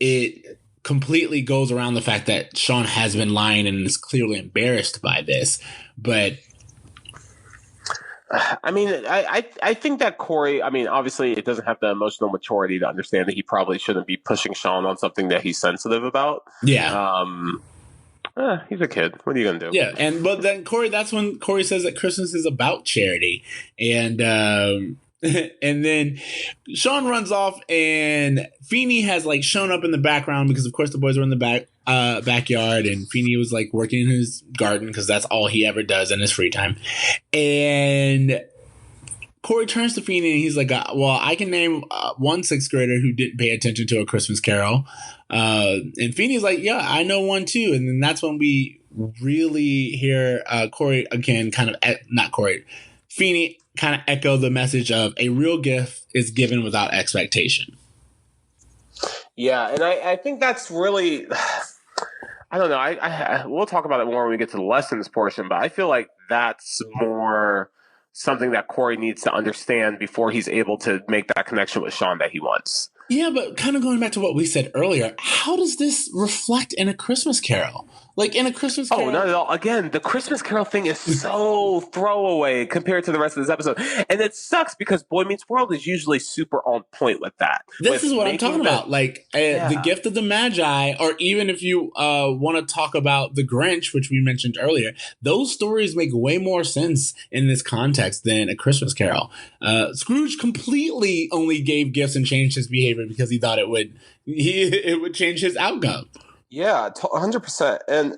it completely goes around the fact that Sean has been lying and is clearly embarrassed by this. But I mean, I think that Corey, I mean, obviously it doesn't have the emotional maturity to understand that he probably shouldn't be pushing Sean on something that he's sensitive about. Yeah. He's a kid. What are you going to do? Yeah. But then that's when Corey says that Christmas is about charity. And then Sean runs off and Feeney has like shown up in the background because of course the boys are in the backyard and Feeney was like working in his garden because that's all he ever does in his free time. And Corey turns to Feeney and he's like, well, I can name one 6th grader who didn't pay attention to A Christmas Carol. And Feeney's like, yeah, I know one too. And then that's when we really hear Corey again, Feeney kind of echo the message of a real gift is given without expectation. Yeah, and I think that's really, I don't know. We'll talk about it more when we get to the lessons portion, but I feel like that's more something that Corey needs to understand before he's able to make that connection with Sean that he wants. Yeah, but kind of going back to what we said earlier, how does this reflect in A Christmas Carol? Like in A Christmas Carol. Oh, not at all. Again, the Christmas Carol thing is so throwaway compared to the rest of this episode. And it sucks because Boy Meets World is usually super on point with that. This is what I'm talking about. Like The Gift of the Magi, or even if you want to talk about The Grinch, which we mentioned earlier, those stories make way more sense in this context than A Christmas Carol. Scrooge completely only gave gifts and changed his behavior because he thought it would change his outcome. Yeah, 100%. And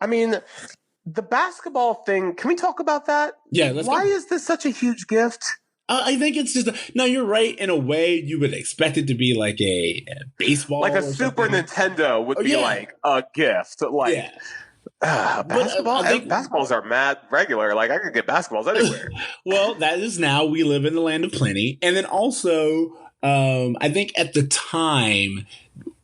I mean, the basketball thing, can we talk about that? Yeah, Why is this such a huge gift? I think it's just no. You're right. In a way, you would expect it to be like a baseball, like a Super Nintendo would be like a gift. Like basketball. I think basketballs are mad regular. Like I could get basketballs anywhere. Well, that is now we live in the land of plenty, and then also, I think at the time.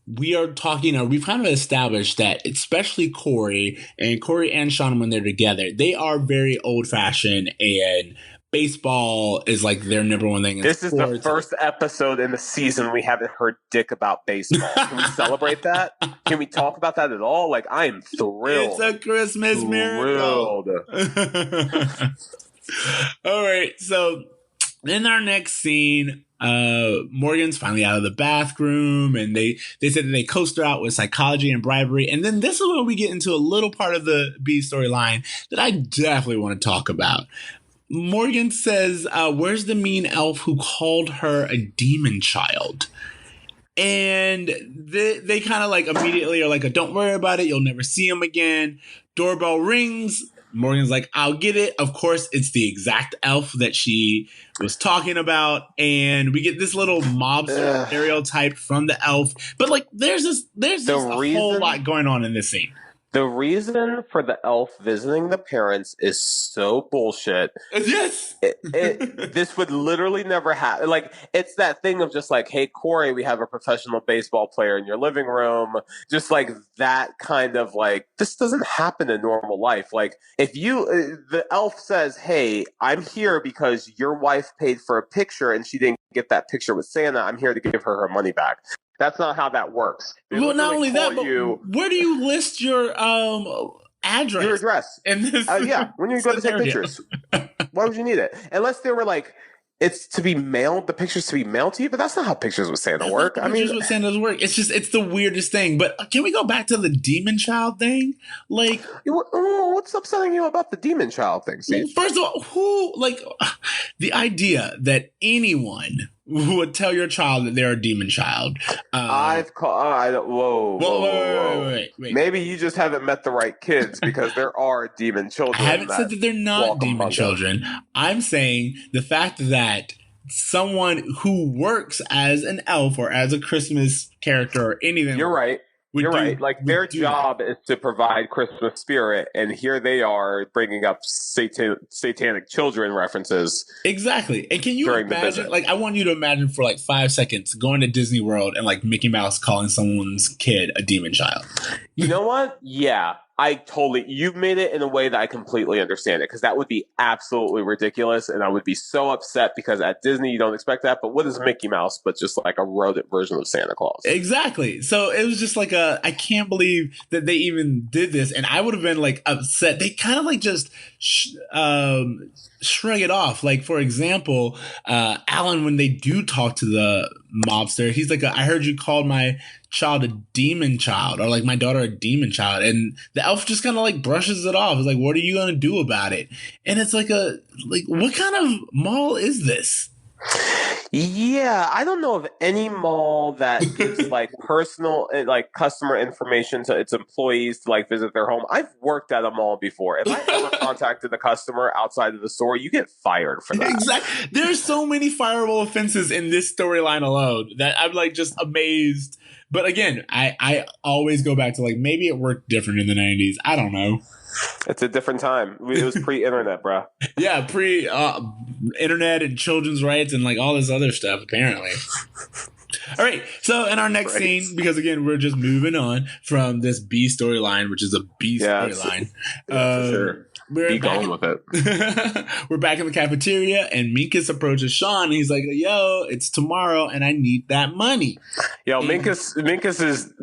We are talking, we've kind of established that especially Corey and Sean, when they're together, they are very old fashioned and baseball is like their number one thing. This is the first episode in the season we haven't heard dick about baseball. Can we celebrate that? Can we talk about that at all? Like, I am thrilled. It's a Christmas miracle. All right. So in our next scene, Morgan's finally out of the bathroom, and they said that they coast her out with psychology and bribery. And then this is when we get into a little part of the B storyline that I definitely want to talk about. Morgan says, where's the mean elf who called her a demon child? And they kind of like immediately are like, don't worry about it. You'll never see him again. Doorbell rings. Morgan's like, I'll get it. Of course, it's the exact elf that she was talking about. And we get this little mobster stereotype from the elf. But like, there's a whole lot going on in this scene. The reason for the elf visiting the parents is so bullshit. Yes. This would literally never happen. Like, it's that thing of just like, hey, Corey, we have a professional baseball player in your living room. Just like that kind of like, this doesn't happen in normal life. Like, if the elf says, hey, I'm here because your wife paid for a picture and she didn't get that picture with Santa, I'm here to give her her money back. That's not how that works. Well, not only that, but where do you list your address? Your address. In this when you go to take pictures. Why would you need it? Unless they were like, it's to be mailed, the pictures to be mailed to you, but that's not how pictures with Santa work. Pictures with Santa work. It's the weirdest thing. But can we go back to the demon child thing? Like, what's upsetting you about the demon child thing, Steve? First of all, the idea that anyone would tell your child that they're a demon child. Whoa. Maybe you just haven't met the right kids because there are demon children. I haven't said that they're not demon children. I'm saying the fact that someone who works as an elf or as a Christmas character or anything. You're right. You're right. Like, their job is to provide Christmas spirit, and here they are bringing up satanic children references. Exactly. And can you imagine? Like, I want you to imagine for like 5 seconds going to Disney World and like Mickey Mouse calling someone's kid a demon child. You know what? Yeah. You've made it in a way that I completely understand it, because that would be absolutely ridiculous, and I would be so upset because at Disney you don't expect that. But what is Mickey Mouse but just like a rodent version of Santa Claus? Exactly. So it was just like I can't believe that they even did this, and I would have been like upset. They kind of like just shrug it off. Like, for example, Alan, when they do talk to the mobster, he's like, I heard you called my child a demon child, or like my daughter a demon child, and the elf just kind of like brushes it off. It's like, what are you going to do about it? And it's like what kind of mall is this? Yeah, I don't know of any mall that gives like personal like customer information to its employees to like visit their home. I've worked at a mall before. If I ever contacted the customer outside of the store, you get fired for that. Exactly. There's so many fireable offenses in this storyline alone that I'm like just amazed. But again, I always go back to like, maybe it worked different in the 90s. I don't know. It's a different time. It was pre-internet, bro. Yeah, pre-internet and children's rights and like all this other stuff, apparently. All right, so in our next scene, because again, we're just moving on from this B storyline, which is a B storyline. For sure. we're Be back going with it. we're back in the cafeteria, and Minkus approaches Sean, and he's like, "Yo, it's tomorrow, and I need that money." Yo, And Minkus is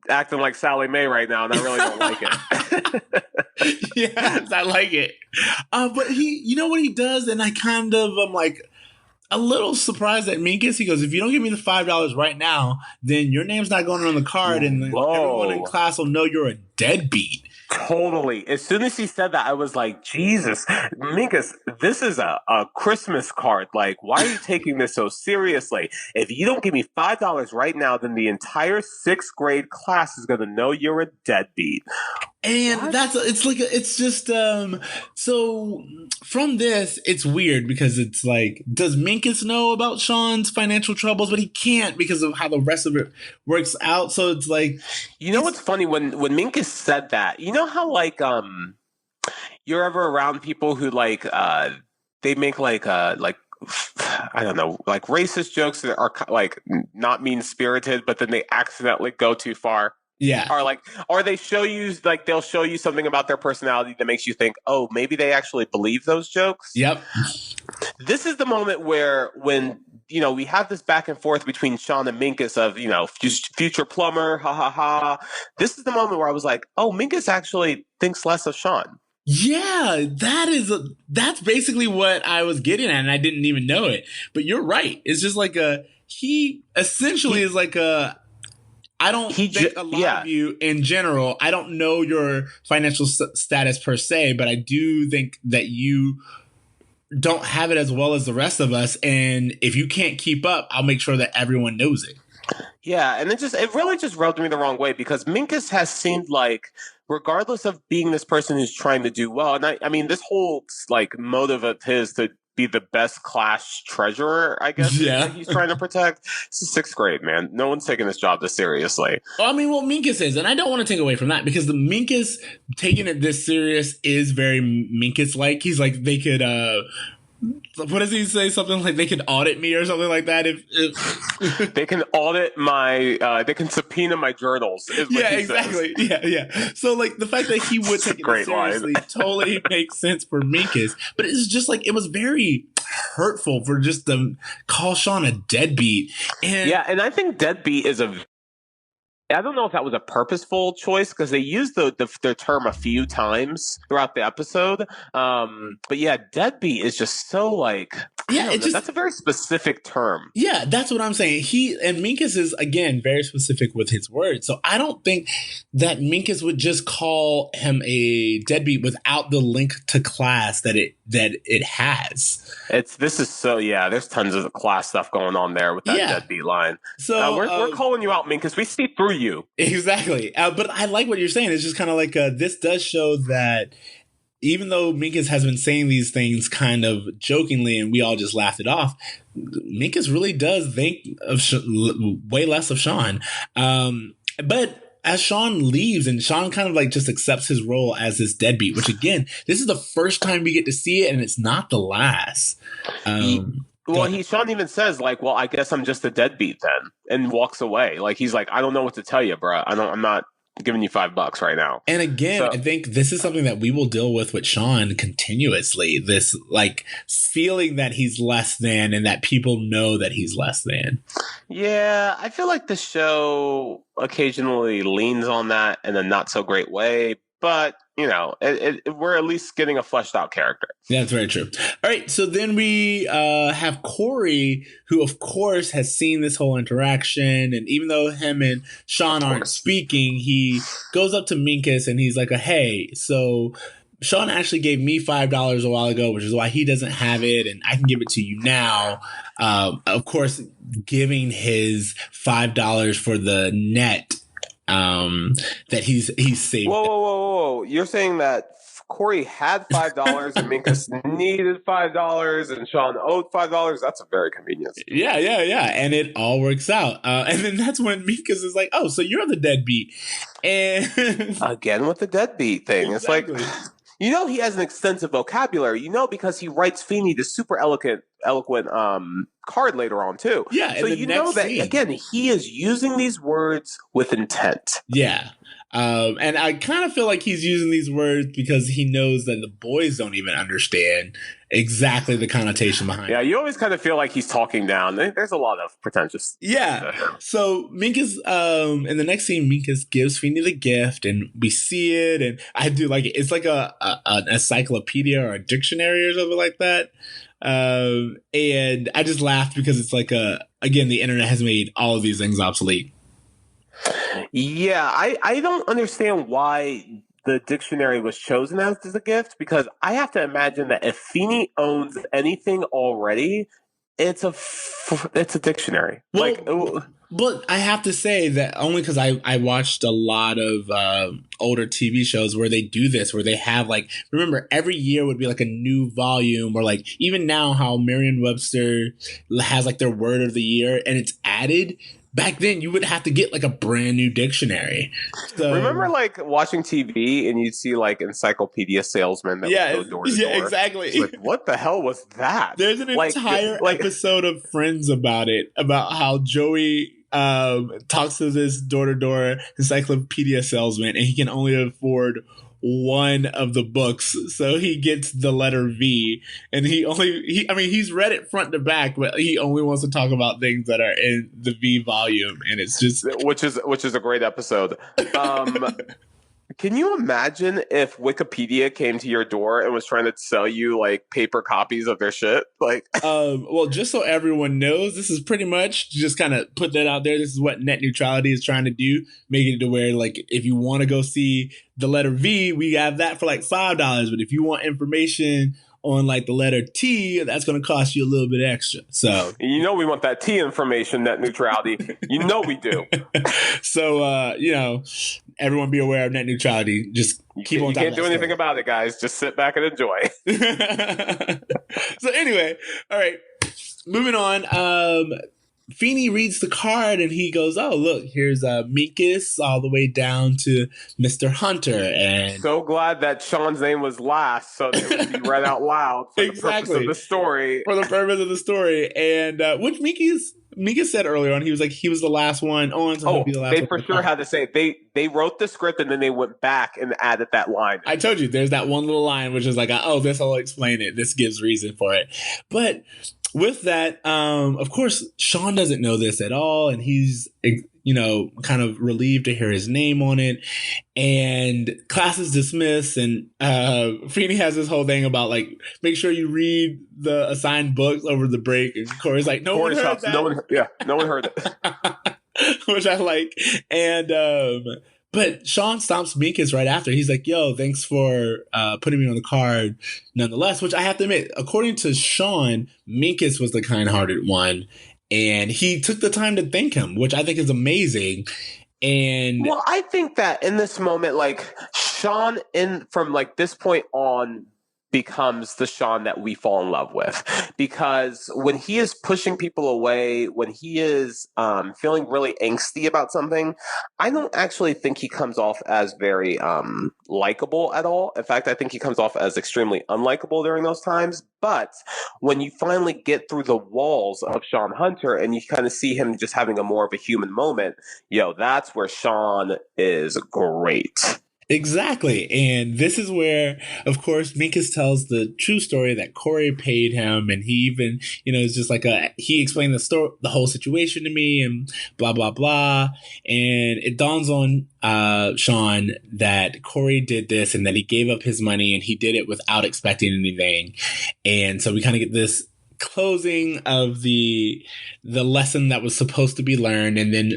acting like Sally Mae right now, and I really don't like it. yes, I like it. But you know what he does, and I kind of am like a little surprised at Minkus. He goes, "If you don't give me the $5 right now, then your name's not going on the card, and then everyone in class will know you're a deadbeat." Totally. As soon as he said that, I was like, Jesus, Minkus, this is a Christmas card. Like, why are you taking this so seriously? If you don't give me $5 right now, then the entire sixth grade class is going to know you're a deadbeat. And it's just so from this it's weird because it's like, does Minkus know about Sean's financial troubles? But he can't because of how the rest of it works out. So it's like, you know what's funny, when Minkus said that, you know how like you're ever around people who like they make like I don't know, like racist jokes that are like not mean spirited, but then they accidentally go too far. Yeah. Or they show you, like, they'll show you something about their personality that makes you think, oh, maybe they actually believe those jokes. Yep. This is the moment when, you know, we have this back and forth between Sean and Minkus of, you know, future plumber, ha ha ha. This is the moment where I was like, oh, Minkus actually thinks less of Sean. Yeah, that's basically what I was getting at, and I didn't even know it. But you're right. It's just like he essentially is like I don't think a lot of you in general, I don't know your financial status per se, but I do think that you don't have it as well as the rest of us. And if you can't keep up, I'll make sure that everyone knows it. Yeah, and it really just rubbed me the wrong way because Minkus has seemed like, regardless of being this person who's trying to do well, and I mean, this whole like motive of his to be the best class treasurer, I guess, that he's trying to protect. This is sixth grade, man. No one's taking this job this seriously. Well, I mean, what Minkus is, and I don't want to take away from that because the Minkus taking it this serious is very Minkus-like. He's like, they could, what does he say? Something like they could audit me or something like that. If they can audit my, they can subpoena my journals. Yeah, exactly. Says. Yeah. So like the fact that he would take it seriously totally makes sense for Minkus, but it's just like, it was very hurtful for just to call Sean a deadbeat. And I think deadbeat is I don't know if that was a purposeful choice because they used the term a few times throughout the episode. But yeah, deadbeat is just so like, that's a very specific term. Yeah, that's what I'm saying. Minkus is, again, very specific with his words. So I don't think that Minkus would just call him a deadbeat without the link to class that it has. There's tons of class stuff going on there with that deadbeat line. So we're calling you out, Minkus. We see through you. Exactly. But I like what you're saying. It's just kind of like this does show that even though Minkus has been saying these things kind of jokingly and we all just laughed it off, Minkus really does think of way less of Sean. But as Sean leaves and Sean kind of like just accepts his role as this deadbeat, which again, this is the first time we get to see it and it's not the last. Sean even says like, well, I guess I'm just a deadbeat then, and walks away. Like, he's like, I don't know what to tell you, bro. I'm not giving you $5 right now. And again, I think this is something that we will deal with Sean continuously. This like feeling that he's less than and that people know that he's less than. Yeah, I feel like the show occasionally leans on that in a not so great way, but you know, we're at least getting a fleshed out character. Yeah, that's very true. All right, so then we have Corey, who of course has seen this whole interaction, and even though him and Sean aren't speaking, he goes up to Minkus and he's like, "Hey, so Sean actually gave me $5 a while ago, which is why he doesn't have it, and I can give it to you now." Of course, giving his $5 for the net that he's saved. Whoa! You're saying that Corey had $5 and Minkus needed $5 and Sean owed $5? That's a very convenient. Yeah. And it all works out. And then that's when Minkus is like, "Oh, so you're the deadbeat." And again with the deadbeat thing. Exactly. It's like, you know, he has an extensive vocabulary, you know, because he writes Feeney this super eloquent card later on too. Yeah. So you know that, again, he is using these words with intent. Yeah. And I kind of feel like he's using these words because he knows that the boys don't even understand exactly the connotation behind Yeah, it. you always kind of feel like he's talking down. There's a lot of pretentious. Yeah. So Minkus, in the next scene, Minkus gives Feeny the gift, and we see it, and I do like it. It's like an encyclopedia or a dictionary or something like that. And I just laughed because it's like again, the internet has made all of these things obsolete. Yeah, I don't understand why the dictionary was chosen as a gift, because I have to imagine that if Feeny owns anything already, it's a dictionary. Well, but I have to say that only because I watched a lot of older TV shows where they do this, where they have like, remember, every year would be like a new volume, or like even now how Merriam-Webster has like their word of the year and it's added. Back then, you would have to get like a brand new dictionary. So, remember, like watching TV and you'd see like encyclopedia salesmen that would go door to door. Exactly. It's like, what the hell was that? There's an entire episode of Friends about it, about how Joey talks to this door to door encyclopedia salesman, and he can only afford one of the books, so he gets the letter V, and he's read it front to back, but he only wants to talk about things that are in the V volume, and it's just which is a great episode. Can you imagine if Wikipedia came to your door and was trying to sell you like paper copies of their shit? Like, well, just so everyone knows, this is pretty much just kind of put that out there. This is what net neutrality is trying to do, making it to where like if you want to go see the letter V, we have that for like $5. But if you want information on like the letter T, that's going to cost you a little bit extra. So we want that T information, net neutrality. We do. So everyone be aware of net neutrality. Just keep on. You can't do anything about it, guys. Just sit back and enjoy. So anyway, all right, moving on. Feeny reads the card and he goes, "Oh, look, here's Minkus all the way down to Mr. Hunter." And so glad that Sean's name was last, so that it would be read out loud for the purpose of the story. For the purpose of the story, and which Minkus said earlier on, he was like he was the last one on. So he'll be the last they one for sure had to say they wrote the script and then they went back and added that line. I told you, there's that one little line which is like, oh, this will explain it. This gives reason for it, but. With that, of course, Sean doesn't know this at all, and he's, kind of relieved to hear his name on it. And class is dismissed, and Feeny has this whole thing about like, make sure you read the assigned books over the break. And Corey's like, no one heard that. No one heard it. Which I like, and. But Sean stomps Minkus right after. He's like, yo, thanks for putting me on the card nonetheless, which I have to admit, according to Sean, Minkus was the kind-hearted one. And he took the time to thank him, which I think is amazing. And well, I think that in this moment, like Sean, from like this point on, becomes the Sean that we fall in love with, because when he is pushing people away, when he is feeling really angsty about something, I don't actually think he comes off as very likable at all. In fact, I think he comes off as extremely unlikable during those times. But when you finally get through the walls of Sean Hunter and you kind of see him just having a more of a human moment, that's where Sean is great. Exactly. And this is where, of course, Minkus tells the true story that Corey paid him. And he even, is just like he explained the whole situation to me and blah, blah, blah. And it dawns on Sean that Corey did this and that he gave up his money and he did it without expecting anything. And so we kind of get this closing of the lesson that was supposed to be learned, and then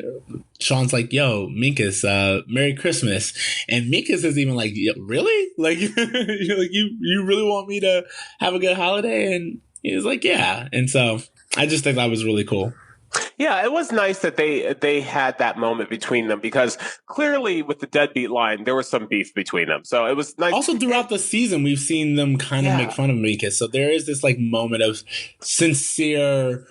Sean's like, yo, Minkus, Merry Christmas. And Minkus is even like, really? Like, you really want me to have a good holiday? And he was like, yeah. And so I just think that was really cool. Yeah, it was nice that they had that moment between them, because clearly with the deadbeat line, there was some beef between them. So it was nice. Also, throughout the season, we've seen them kind of make fun of Minkus. So there is this like moment of sincere,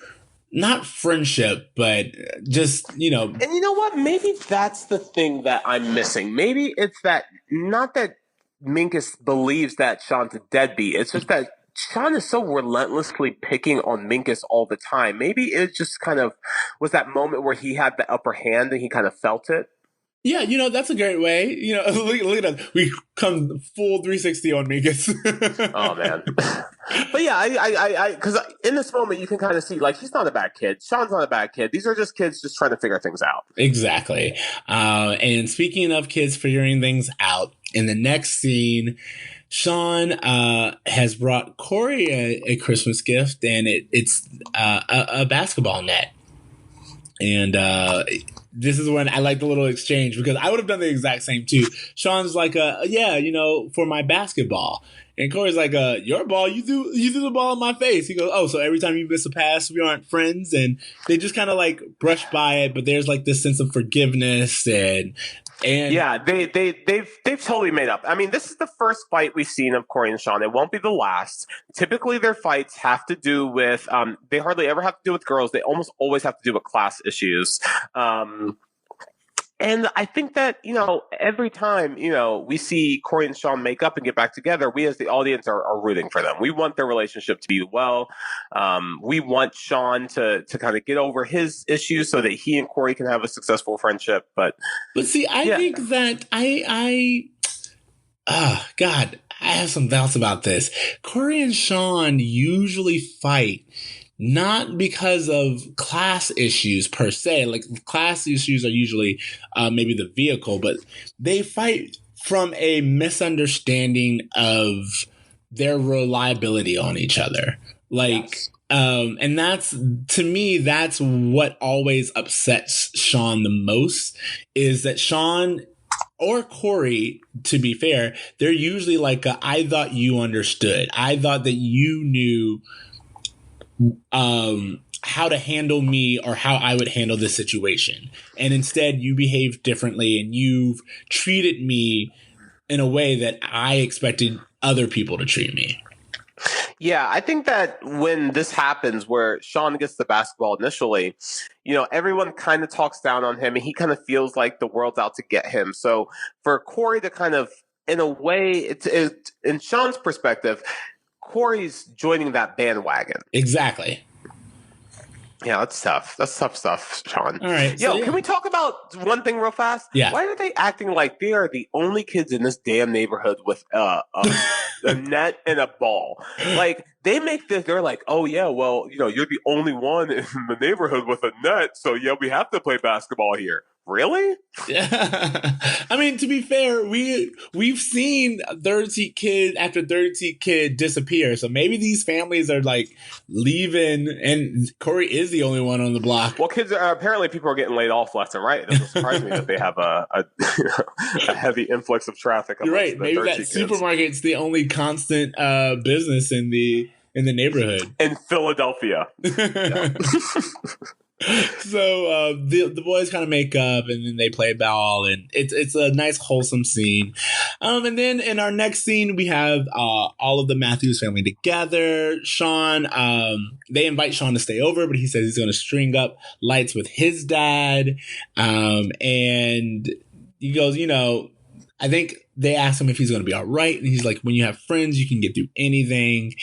not friendship, but just, And you know what? Maybe that's the thing that I'm missing. Maybe it's that, not that Minkus believes that Sean's a deadbeat. It's just that Sean is so relentlessly picking on Minkus all the time. Maybe it just kind of was that moment where he had the upper hand and he kind of felt it. Yeah, that's a great way. Look at us. We come full 360 on Minkus. Oh man. But yeah, because in this moment you can kind of see like he's not a bad kid. Sean's not a bad kid. These are just kids just trying to figure things out. Exactly. And speaking of kids figuring things out, in the next scene, Sean has brought Corey a Christmas gift, and it's a basketball net. And this is when I like the little exchange, because I would have done the exact same too. Sean's like, for my basketball. And Corey's like, your ball, you threw the ball in my face. He goes, oh, so every time you miss a pass, we aren't friends? And they just kind of like brush by it, but there's like this sense of forgiveness and yeah, they've totally made up. I mean, this is the first fight we've seen of Corey and Sean. It won't be the last. Typically, their fights have to do with they hardly ever have to do with girls. They almost always have to do with class issues. And I think that, every time, we see Corey and Sean make up and get back together, we as the audience are rooting for them. We want their relationship to be well. We want Sean to kind of get over his issues so that he and Corey can have a successful friendship. But see, I think that God, I have some doubts about this. Corey and Sean usually fight not because of class issues per se. Like, class issues are usually maybe the vehicle, but they fight from a misunderstanding of their reliability on each other. Like, yes. And to me, that's what always upsets Sean the most, is that Sean or Corey, to be fair, they're usually like, I thought you understood. I thought that you knew how to handle me or how I would handle this situation. And instead you behave differently, and you've treated me in a way that I expected other people to treat me. Yeah, I think that when this happens, where Sean gets the basketball initially, everyone kind of talks down on him, and he kind of feels like the world's out to get him. So for Corey to kind of, in a way, it's in Sean's perspective, Corey's joining that bandwagon. Exactly. Yeah, that's tough. That's tough stuff, Sean. All right. Can we talk about one thing real fast? Yeah. Why are they acting like they are the only kids in this damn neighborhood with a net and a ball? Like, they make this, they're like, oh yeah, well, you're the only one in the neighborhood with a net, so yeah, we have to play basketball here. Really? Yeah. I mean, to be fair, we've seen third seat kid after third seat kid disappear. So maybe these families are like leaving, and Corey is the only one on the block. Well, kids apparently people are getting laid off left and right. It doesn't surprise me that they have a heavy influx of traffic. You're right. Maybe that supermarket's the only constant business in the neighborhood in Philadelphia. So the boys kind of make up, and then they play ball, and it's a nice wholesome scene. And then in our next scene, we have all of the Matthews family together. Sean, they invite Sean to stay over, but he says he's going to string up lights with his dad. And he goes, I think they asked him if he's going to be all right, and he's like, when you have friends, you can get through anything.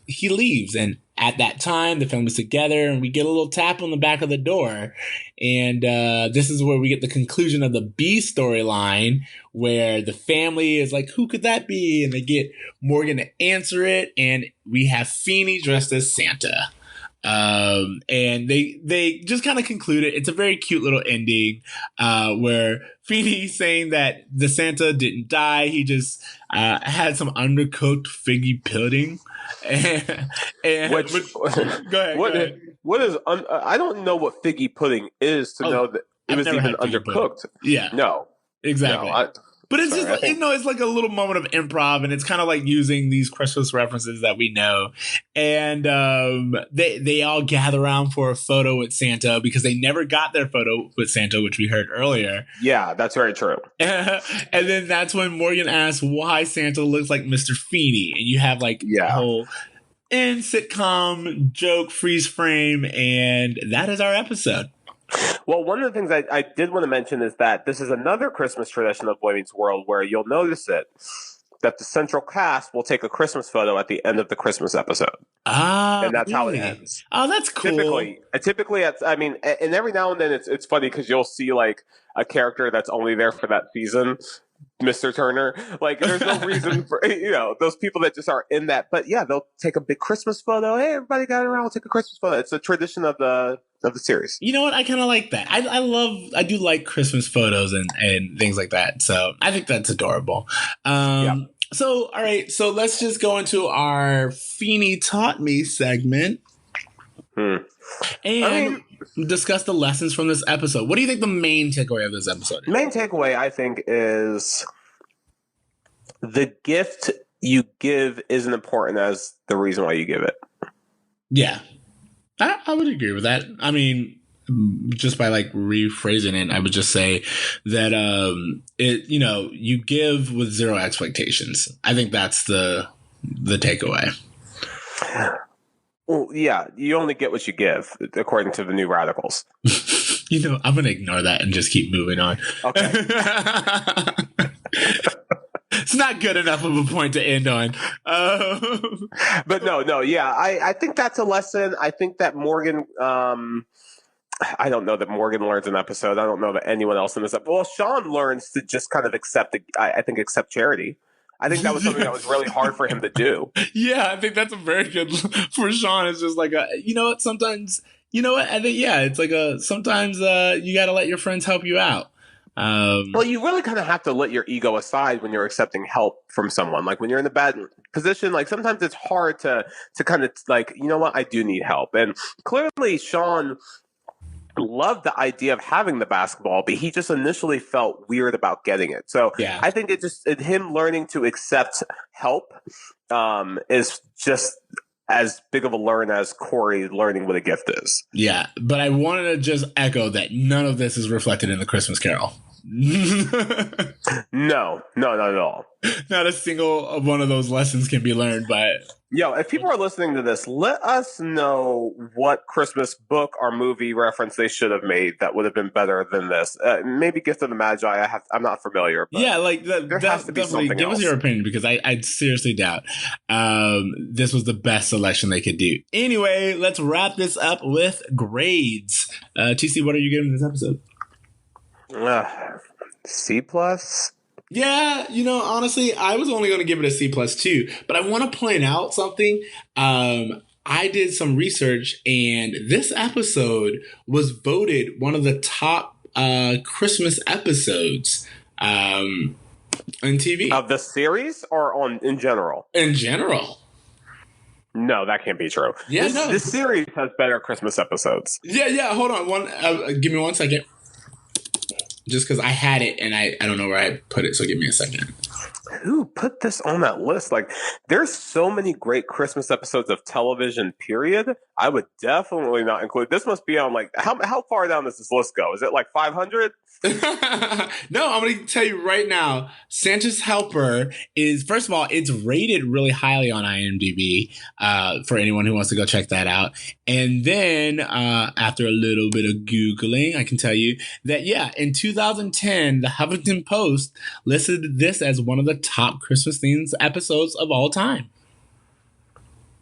He leaves, and at that time, the family's together, and we get a little tap on the back of the door. And this is where we get the conclusion of the B storyline, where the family is like, who could that be? And they get Morgan to answer it, and we have Feeney dressed as Santa. And they just kind of conclude it. It's a very cute little ending, where Feeney's saying that the Santa didn't die. He just had some undercooked figgy pudding. Go ahead. What is? I don't know what figgy pudding is to know that it was even undercooked. Yeah, no, exactly. No, but it's just, it's like a little moment of improv, and it's kind of like using these Christmas references that we know. And they all gather around for a photo with Santa, because they never got their photo with Santa, which we heard earlier. Yeah, that's very true. And then that's when Morgan asks why Santa looks like Mr. Feeney. And you have like a whole sitcom joke freeze frame, and that is our episode. Well, one of the things I did want to mention is that this is another Christmas tradition of Boy Meets World, where you'll notice it, that the central cast will take a Christmas photo at the end of the Christmas episode. Ah, and that's how it really? ends. Oh, that's cool. Typically, I mean, and every now and then it's funny because you'll see like a character that's only there for that season, Mr. Turner. Like, there's no reason for those people that just are in that. But yeah, they'll take a big Christmas photo. Hey, everybody got around, we'll take a Christmas photo. It's a tradition of the series. You know what? I kind of like that. I do like Christmas photos and things like that. So I think that's adorable. Yeah. So, all right. So let's just go into our Feeny Taught Me segment and discuss the lessons from this episode. What do you think the main takeaway of this episode is? The main takeaway, I think, is the gift you give isn't important as the reason why you give it. Yeah, I would agree with that. I mean, just by like rephrasing it, I would just say that you give with zero expectations. I think that's the takeaway. Well, yeah, you only get what you give, according to the New Radicals. I'm going to ignore that and just keep moving on. Okay. It's not good enough of a point to end on. But no, yeah, I think that's a lesson. I think that Morgan, I don't know that Morgan learns an episode. I don't know that anyone else in this episode. Well, Sean learns to just kind of accept charity. I think that was something that was really hard for him to do. Yeah, I think that's a very good for Sean. It's just like sometimes, I think, it's like sometimes you got to let your friends help you out. Well, you really kind of have to let your ego aside when you're accepting help from someone. Like when you're in a bad position, like sometimes it's hard to kind of like, you know what, I do need help. And clearly Sean loved the idea of having the basketball, but he just initially felt weird about getting it. So yeah. I think him learning to accept help is just as big of a learn as Corey learning what a gift is. Yeah, but I wanted to just echo that none of this is reflected in the Christmas Carol. No, not at all. Not a single one of those lessons can be learned by it. Yo, if people are listening to this, let us know what Christmas book or movie reference they should have made that would have been better than this. Maybe Gift of the Magi. I'm not familiar. But yeah, like there has to be something give else. us your opinion because I seriously doubt this was the best selection they could do. Anyway, let's wrap this up with grades. TC, what are you giving this episode? C+. Yeah, honestly, I was only going to give it a C+ too, but I want to point out something. I did some research, and this episode was voted one of the top Christmas episodes on TV. Of the series or in general? In general. No, that can't be true. Yeah, this series has better Christmas episodes. Yeah. Hold on, give me 1 second. Just because I had it and I don't know where I put it, so give me a second. Who put this on that list? Like, there's so many great Christmas episodes of television, period. I would definitely not include. This must be on, like, how far down does this list go? Is it like 500? No, I'm going to tell you right now, Santa's Helper is, first of all, it's rated really highly on IMDb for anyone who wants to go check that out. And then after a little bit of Googling, I can tell you that, yeah, in 2010, the Huffington Post listed this as one of the top Christmas themed episodes of all time.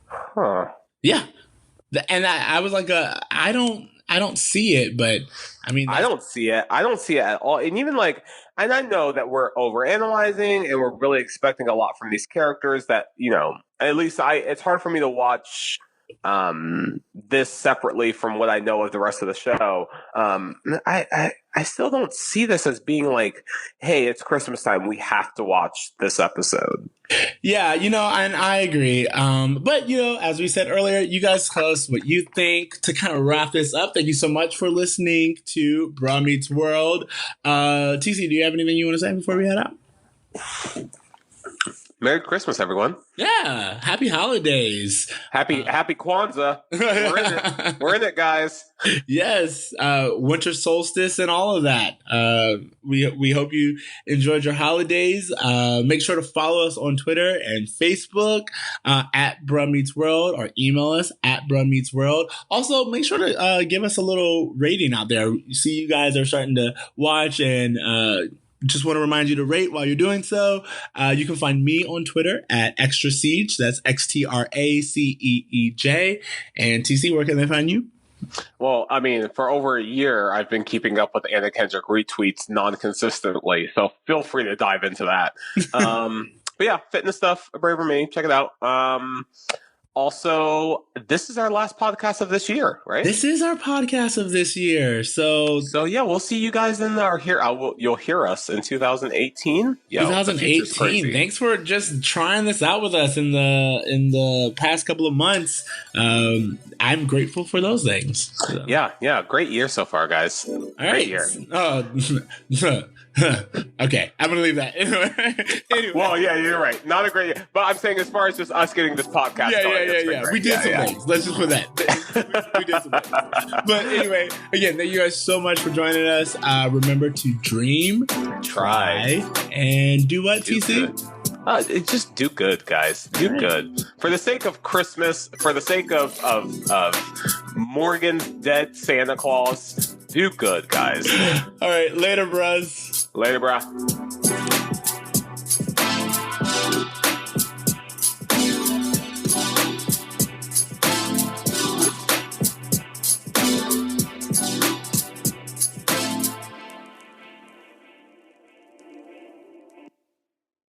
Huh. Yeah. And I was like, I don't see it, but I mean, I don't see it. I don't see it at all. And even like, and I know that we're overanalyzing and we're really expecting a lot from these characters that, at least it's hard for me to watch this separately from what I know of the rest of the show. I still don't see this as being like, hey, it's Christmas time, we have to watch this episode. Yeah, and I agree. But as we said earlier, you guys tell us what you think. To kind of wrap this up, thank you so much for listening to Bra Meets World. TC, do you have anything you want to say before we head out? Merry Christmas, everyone. Yeah. Happy holidays. Happy Kwanzaa. We're in it, guys. Yes. Winter solstice and all of that. We hope you enjoyed your holidays. Make sure to follow us on Twitter and Facebook at Bruh Meets World, or email us at Bruh Meets World. Also, make sure to give us a little rating out there. You see, you guys are starting to watch and just want to remind you to rate while you're doing so. You can find me on Twitter at Extra Siege. That's XTRACEEJ. And TC, where can they find you? Well, I mean, for over a year, I've been keeping up with Anna Kendrick retweets non-consistently, so feel free to dive into that. But yeah, fitness stuff, A Braver Me, check it out. Also, this is our last podcast of this year, right? This is our podcast of this year. So yeah, we'll see you guys in our here. You'll hear us in 2018. 2018. Thanks for just trying this out with us in the past couple of months. I'm grateful for those things. So. Yeah, great year so far, guys. All right. Great year. Okay, I'm gonna leave that. Anyway. Well, yeah, you're right. Not a great year, but I'm saying as far as just us getting this podcast started, yeah. We did some things. Let's just put that. we did some things. But anyway, again, thank you guys so much for joining us. Remember to dream, try, and do what, TC? Just do good, guys. Do good. For the sake of Christmas, for the sake of Morgan's dead Santa Claus, do good, guys. All right, later, bros. Later, brah.